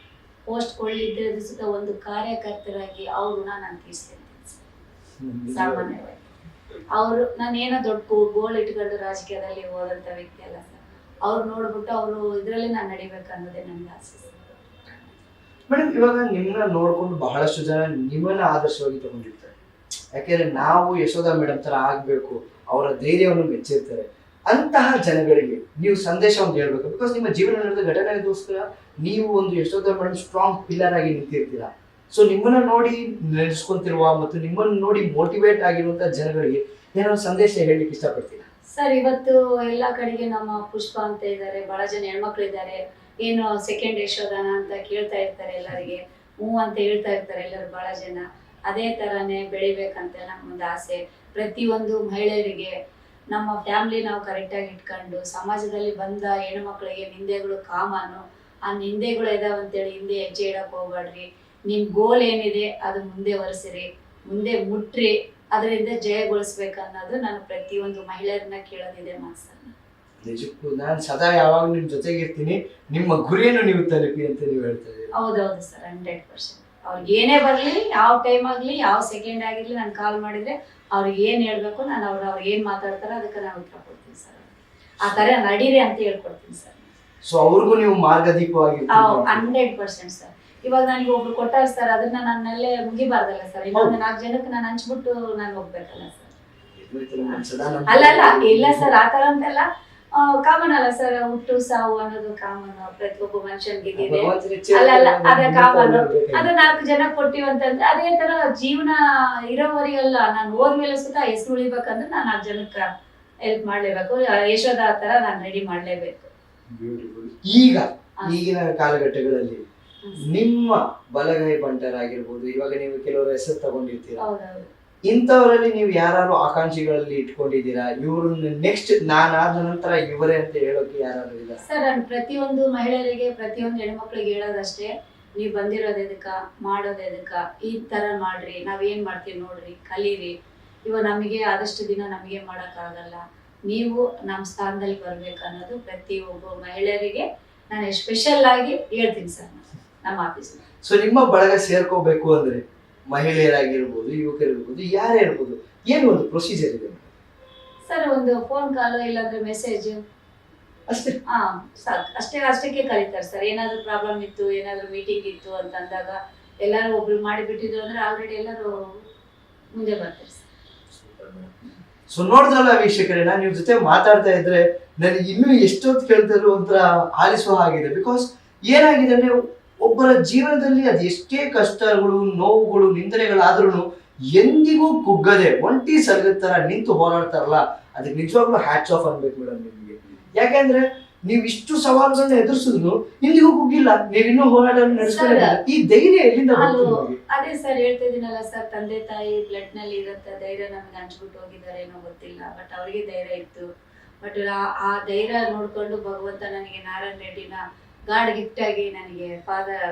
ಪೋಸ್ಟ್ ಕೊಳ್ಳಿದ್ರೆ ಸುತ್ತ ಒಂದು ಕಾರ್ಯಕರ್ತರಾಗಿ ಅವ್ರ ಋಣ ನಾನು ತೀರಿಸ್ತೇನೆ ಸಾಮಾನ್ಯವಾಗಿ. ಅವರು ನಾನೇನೋ ದೊಡ್ಡ ಗೋಲ್ ಇಟ್ಕೊಂಡು ರಾಜಕೀಯದಲ್ಲಿ ಹೋದಂತ ವ್ಯಕ್ತಿ ಅಲ್ಲ ಸರ್. ಅವ್ರು ನೋಡ್ಬಿಟ್ಟು ಅವರು ಇದ್ರಲ್ಲಿ ನಾನು ನಡಿಬೇಕು ಅನ್ನೋದೇ ನನ್ಗೆ ಆಸೆ. ಮೇಡಮ್, ಇವಾಗ ನಿಮ್ಮನ್ನ ನೋಡ್ಕೊಂಡು ಬಹಳಷ್ಟು ಜನ ನಿಮ್ಮನ್ನ ಆದರ್ಶವಾಗಿ ತಗೊಂಡಿರ್ತಾರೆ. ಯಾಕೆಂದ್ರೆ ನಾವು ಯಶೋಧ ಮೇಡಮ್ ತರ ಆಗ್ಬೇಕು, ಅವರ ಧೈರ್ಯವನ್ನು ಮೆಚ್ಚಿರ್ತಾರೆ. ಅಂತಹ ಜನಗಳಿಗೆ ನೀವು ಸಂದೇಶ ಒಂದು ಹೇಳ್ಬೇಕು. ಬಿಕಾಸ್ ನಿಮ್ಮ ಜೀವನ ನಡೆದ ಘಟನೆಗೋಸ್ಕರ ನೀವು ಒಂದು ಯಶೋಧ ಮೇಡಮ್ ಸ್ಟ್ರಾಂಗ್ ಪಿಲ್ಲರ್ ಆಗಿ ನಿಂತಿರ್ತೀರಾ. ಸೊ ನಿಮ್ಮನ್ನ ನೋಡಿ ನಡೆಸ್ಕೊಂತಿರುವ ಮತ್ತು ನಿಮ್ಮನ್ನ ನೋಡಿ ಮೋಟಿವೇಟ್ ಆಗಿರುವಂತ ಜನಗಳಿಗೆ ಏನಾದ್ರು ಸಂದೇಶ ಹೇಳಲಿಕ್ಕೆ ಇಷ್ಟಪಡ್ತೀರಾ ಸರ್? ಇವತ್ತು ಎಲ್ಲಾ ಕಡೆಗೆ ನಮ್ಮ ಪುಷ್ಪ ಅಂತ ಇದ್ದಾರೆ, ಬಹಳ ಜನ ಹೆಣ್ಮಕ್ಳು ಇದ್ದಾರೆ. ಏನು ಸೆಕೆಂಡ್ ಯಶೋಧನ ಅಂತ ಕೇಳ್ತಾ ಇರ್ತಾರೆ, ಎಲ್ಲರಿಗೆ ಹ್ಞೂ ಅಂತ ಹೇಳ್ತಾ ಇರ್ತಾರೆ ಎಲ್ಲರೂ ಬಹಳ ಜನ. ಅದೇ ತರಾನೇ ಬೆಳಿಬೇಕಂತ ನಮ್ಮೊಂದು ಆಸೆ. ಪ್ರತಿಯೊಂದು ಮಹಿಳೆಯರಿಗೆ ನಮ್ಮ ಫ್ಯಾಮಿಲಿ ನಾವು ಕರೆಕ್ಟಾಗಿ ಇಟ್ಕೊಂಡು ಸಮಾಜದಲ್ಲಿ ಬಂದ ಹೆಣ್ಮಕ್ಳಿಗೆ ನಿಂದೆಗಳು ಕಾಮನು. ಆ ನಿಂದೆಗಳು ಇದಾವಂತೇಳಿ ಹಿಂದೆ ಹೆಜ್ಜೆ ಇಡಕ್ ಹೋಗ್ಬೇಡ್ರಿ. ನಿಮ್ ಗೋಲ್ ಏನಿದೆ ಅದು ಮುಂದೆ ಒರೆಸಿರಿ, ಮುಂದೆ ಮುಟ್ರಿ, ಅದರಿಂದ ಜಯಗೊಳಿಸ್ಬೇಕನ್ನೋದು ನಾನು ಪ್ರತಿಯೊಂದು ಮಹಿಳೆಯರನ್ನ ಕೇಳೋದಿದೆ ಮಾಸ್ಟರ್. ನಿಜಕ್ಕೂ ನಾನು ಸದಾ ಯಾವಾಗ ನಿಮ್ ಜೊತೆಗಿರ್ತೀನಿ, ನಿಮ್ಮ ಗುರಿಯನ್ನು ನೀವು ತಲುಪಿ ಅಂತ ನೀವು ಹೇಳ್ತಾ ಇದ್ದೀರಿ. ಹೌದೌದು ಸರ್, 100%. ಅವ್ರಿಗೆ ಏನೇ ಬರ್ಲಿ, ಯಾವ ಟೈಮ್ ಆಗ್ಲಿ, ಯಾವ ಸೆಕೆಂಡ್ ಆಗಿರ್ಲಿ, ನಾನು ಕಾಲ್ ಮಾಡಿದ್ರೆ ಅವ್ರಿಗೆ ಏನ್ ಹೇಳ್ಬೇಕು, ನಾನು ಅವ್ರಿಗೆ ಏನ್ ಮಾತಾಡ್ತಾರೋ ಅದಕ್ಕೆ ನಾನು ಉತ್ತರ ಕೊಡ್ತೀನಿ ಸರ್. ಆ ತರ ನಡೀರಿ ಅಂತ ಹೇಳ್ಕೊಡ್ತೀನಿ ಸರ್. ಸೊ ಅವ್ರಿಗೂ ನೀವು ಮಾರ್ಗದೀಪವಾಗಿ 100% ಸರ್. ಇವಾಗ ನನಗೆ ಒಬ್ರು ಕೊಟ್ಟಾರ ಸರ್, ಅದನ್ನ ನನ್ನಲ್ಲೇ ಮುಗಿಬಾರ್ದಲ್ಲ ಸರ್. ಇನ್ನೊಂದು 4 ಜನಕ್ಕೆ ನಾನು ಹಂಚ್ಬಿಟ್ಟು ನಾನು ಹೋಗ್ಬೇಕಲ್ಲ ಸರ್. ಅಲ್ಲ ಇಲ್ಲ ಸರ್, ಆತರ ಅಂತೆಲ್ಲ ಕಾಮನ್ ಅಲ್ಲ ಸರ್. ಹುಟ್ಟು ಸಾವು ಅನ್ನೋದು ಕಾಮನ್, ಪ್ರತಿಯೊಬ್ಬ ಮನುಷ್ಯನ್ಗೆ ಇದೆ. ಅಲ್ಲ ಅದ ಕಾಮನ್. ಅದು 4 ಜನ ಕೊಟ್ಟಿವಂತಂದ್ರೆ ಅದೇ ತರ ಜೀವನ ಇರೋವರೆಗಲ್ಲ. ನಾನು ಹೋದ್ಮೇಲೆ ಸುತ್ತ ಹೆಸರು ಉಳಿಬೇಕಂದ್ರೆ ನಾನು 4 ಜನಕ್ಕೆ ಹೆಲ್ಪ್ ಮಾಡ್ಲೇಬೇಕು. ಯಶೋಧ ಆ ತರ ನಾನು ರೆಡಿ ಮಾಡ್ಲೇಬೇಕು. ಈಗಿನ ಕಾಲಘಟ್ಟಗಳಲ್ಲಿ ನಿಮ್ಮ ಬಲಗೈ ಬಂಟರಾಗಿರ್ಬೋದು, ಇವಾಗ ನೀವು ಕೆಲವರು ಹೆಸರು ತಗೊಂಡಿರ್ತೀರಾ, ಇಂಥವರಲ್ಲಿ ನೀವು ಯಾರು ಆಕಾಂಕ್ಷಿಗಳಲ್ಲಿ ಇಟ್ಕೊಂಡಿದ್ದೀರಾ? ಇವರು ನೆಕ್ಸ್ಟ್ ನಾನಾದ ನಂತರ ಇವರೇ ಅಂತ ಹೇಳೋಕೆ ಯಾರು ಇಲ್ಲ ಸರ್? ನಾನು ಪ್ರತಿಯೊಂದು ಮಹಿಳೆಯರಿಗೆ, ಪ್ರತಿಯೊಂದು ಹೆಣ್ಮಕ್ಳಿಗೆ ಹೇಳೋದಷ್ಟೇ, ನೀವು ಬಂದಿರೋದು ಎದಕ್ಕ, ಮಾಡೋದು ಎದಕ್ಕ, ಈ ಥರ ಮಾಡ್ರಿ, ನಾವೇನು ಮಾಡ್ತೀವಿ ನೋಡ್ರಿ, ಕಲೀರಿ. ಇವಾಗ ನಮಗೆ ಆದಷ್ಟು ದಿನ ನಮಗೆ ಮಾಡೋಕ್ಕಾಗಲ್ಲ, ನೀವು ನಮ್ಮ ಸ್ಥಾನದಲ್ಲಿ ಬರ್ಬೇಕು ಅನ್ನೋದು ಪ್ರತಿಯೊಬ್ಬ ಮಹಿಳೆಯರಿಗೆ ನಾನು ಸ್ಪೆಷಲ್ ಆಗಿ ಹೇಳ್ತೀನಿ ಸರ್ ನಮ್ಮ ಆಫೀಸ್ನ. ಸೊ ನಿಮ್ಮ ಬಳಗ ಸೇರ್ಕೋಬೇಕು ಅಂದ್ರೆ ಮಹಿಳೆಯರಾಗಿರ್ಬೋದು, ಯುವಕರಿರ್ಬೋದು, ಯಾರೇ ಇರ್ಬೋದು, ಏನು ಒಂದು ಪ್ರೊಸೀಜರ್ ಇದೆ ಸರ್? ಒಂದು ಫೋನ್ ಕಾಲು ಇಲ್ಲಾಂದ್ರೆ ಮೆಸೇಜ್ ಅಷ್ಟೇ. ಅಷ್ಟಕ್ಕೆ ಕರೀತಾರೆ ಸರ್. ಏನಾದ್ರು ಪ್ರಾಬ್ಲಮ್ ಇತ್ತು, ಏನಾದ್ರು ಮೀಟಿಂಗ್ ಇತ್ತು ಅಂತ ಅಂದಾಗ ಎಲ್ಲರೂ ಒಬ್ರು ಮಾಡಿಬಿಟ್ಟಿದ್ರು ಅಂದ್ರೆ ಆಲ್ರೆಡಿ ಎಲ್ಲರೂ ಮುಂದೆ ಬರ್ತಾರೆ ಸರ್. ಸೊ ನೋಡಿದ್ರಲ್ಲ ವೀಕ್ಷಕರೇ, ನಾನು ಇವ್ರ ಜೊತೆ ಮಾತಾಡ್ತಾ ಇದ್ರೆ ನನಗೆ ಇನ್ನೂ ಎಷ್ಟೊತ್ತು ಕೇಳ್ತಾರೋ ಒಂಥರ ಆಲಿಸುವ ಹಾಗಿದೆ. ಬಿಕಾಸ್ ಏನಾಗಿದೆ ಅಂದ್ರೆ ಒಬ್ಬರ ಜೀವನದಲ್ಲಿ ಅದು ಎಷ್ಟೇ ಕಷ್ಟಗಳು, ನೋವುಗಳು, ನಿಂದನೆಗಳಾದ್ರೂ ಎಂದಿಗೂ ಕುಗ್ಗದೆ ಒಂಟಿ ಸರ್ಗದ ತರ ನಿಂತು ಹೋರಾಡ್ತಾರಲ್ಲ, ಅದಕ್ಕೆ ನಿಜವಾಗ್ಲೂ ಹ್ಯಾಟ್ಸ್ ಆಫ್ ಅನ್ಬೇಕು ಮೇಡಮ್ ನಿಮಗೆ. ಯಾಕಂದ್ರೆ ನೀವು ಇಷ್ಟು ಸವಾಲುಗಳನ್ನ ಎದುರಿಸಿದ್ರು ಇಂದಿಗೂ ಕುಗ್ಗಿಲ್ಲ, ನೀವಿನ್ನೂ ಹೋರಾಟ ನಡೆಸ್ಕೊಂಡಿಲ್ಲ. ಈ ಧೈರ್ಯ ಎಲ್ಲಿಂದ ಬಂತು ನಿಮಗೆ? ಅದೇ ಸರ್ ಹೇಳ್ತಾ ಇದೀನಲ್ಲ ಸರ್, ತಂದೆ ತಾಯಿ ಬ್ಲಡ್ ನಲ್ಲಿ ಇರಂತ ಧೈರ್ಯ ನಮ್ಗೆ ಹಂಚ್ಬಿಟ್ಟು ಹೋಗಿದ್ದಾರೆ ಏನೋ ಗೊತ್ತಿಲ್ಲ, ಬಟ್ ಅವರಿಗೆ ಧೈರ್ಯ ಇತ್ತು. ಬಟ್ ಆ ಧೈರ್ಯ ನೋಡ್ಕೊಂಡು ಭಗವಂತ ನನಗೆ ನಾರಾಯಣ ರೆಡ್ಡಿನ ಗಾಡ್ ಗಿಫ್ಟ್ ಆಗಿ ನನಗೆ ಫಾದರ್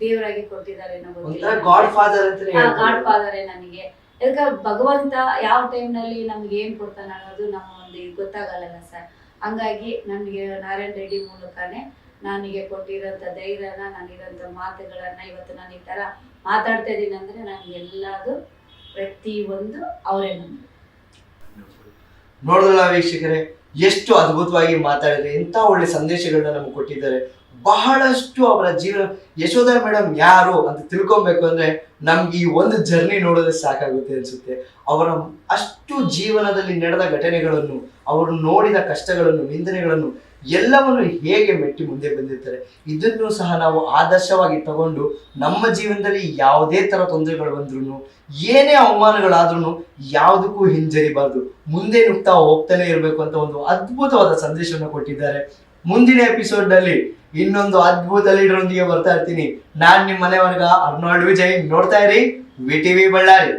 ದೇವರಾಗಿ ಕೊಟ್ಟಿದ್ದಾರೆ ಏನೋ ಗೊತ್ತಿಲ್ಲ. ಗಾಡ್ ಫಾದರ್ ಅಂತಾನೆ ಗಾಡ್ ಫಾದರೇ ನನಗೆ. ಯಾಕ ಭಗವಂತ ಯಾವ ಟೈಮ್ ನಲ್ಲಿ ನಮ್ಗೆ ಏನ್ ಕೊಡ್ತಾನೆ ಅನ್ನೋದು ನಮ್ಮ ಒಂದು ಗೊತ್ತಾಗಲ್ಲ ಸರ್. ಹಂಗಾಗಿ ನನಗೆ ನಾರಾಯಣ ರೆಡ್ಡಿ ಮೂಲಕನೇ ನನಗೆ ಕೊಟ್ಟಿರೋಂಥ ಧೈರ್ಯನ, ನಾನಿರೋಂಥ ಮಾತುಗಳನ್ನ ಇವತ್ತು ನಾನು ಈ ತರ ಮಾತಾಡ್ತಾ ಇದ್ದೀನಿ ಅಂದ್ರೆ ನನಗೆ ಎಲ್ಲದು ಪ್ರತಿಯೊಂದು ಅವರೇ. ನನಗೆ ನೋಡಿದ್ರಲ್ಲ ವೀಕ್ಷಕರೇ, ಎಷ್ಟು ಅದ್ಭುತವಾಗಿ ಮಾತಾಡಿದ್ರೆ, ಎಂತ ಒಳ್ಳೆ ಸಂದೇಶಗಳನ್ನ ನಮ್ಗೆ ಕೊಟ್ಟಿದ್ದಾರೆ. ಬಹಳಷ್ಟು ಅವರ ಜೀವನ. ಯಶೋಧ ಮೇಡಮ್ ಯಾರು ಅಂತ ತಿಳ್ಕೊಬೇಕು ಅಂದ್ರೆ ನಮ್ಗೆ ಈ ಒಂದು ಜರ್ನಿ ನೋಡೋದೇ ಸಾಕಾಗುತ್ತೆ ಅನ್ಸುತ್ತೆ. ಅವರ ಅಷ್ಟು ಜೀವನದಲ್ಲಿ ನಡೆದ ಘಟನೆಗಳನ್ನು, ಅವರು ನೋಡಿದ ಕಷ್ಟಗಳನ್ನು, ನಿಂದನೆಗಳನ್ನು ಎಲ್ಲವನ್ನು ಹೇಗೆ ಮೆಟ್ಟಿ ಮುಂದೆ ಬಂದಿರ್ತಾರೆ. ಇದನ್ನು ಸಹ ನಾವು ಆದರ್ಶವಾಗಿ ತಗೊಂಡು ನಮ್ಮ ಜೀವನದಲ್ಲಿ ಯಾವುದೇ ತರ ತೊಂದರೆಗಳು ಬಂದ್ರು, ಏನೇ ಅವಮಾನಗಳಾದ್ರೂ ಯಾವುದಕ್ಕೂ ಹಿಂಜರಿಬಾರ್ದು, ಮುಂದೆ ನುಗ್ತಾ ಹೋಗ್ತಾನೆ ಇರಬೇಕು ಅಂತ ಒಂದು ಅದ್ಭುತವಾದ ಸಂದೇಶವನ್ನು ಕೊಟ್ಟಿದ್ದಾರೆ. ಮುಂದಿನ ಎಪಿಸೋಡ್ ನಲ್ಲಿ ಇನ್ನೊಂದು ಅದ್ಭುತ ಲೀಡರ್ ಒಂದಿಗೆ ಬರ್ತಾ ಇರ್ತೀನಿ. ನಾನ್ ನಿಮ್ಮ ಮನೆಯವರ್ಗ ಅರ್ನಾಲ್ಡ್ ವಿಜಯ್. ನೋಡ್ತಾ ಇರಿ ವಿಟಿವಿ ಬಳ್ಳಾರಿ.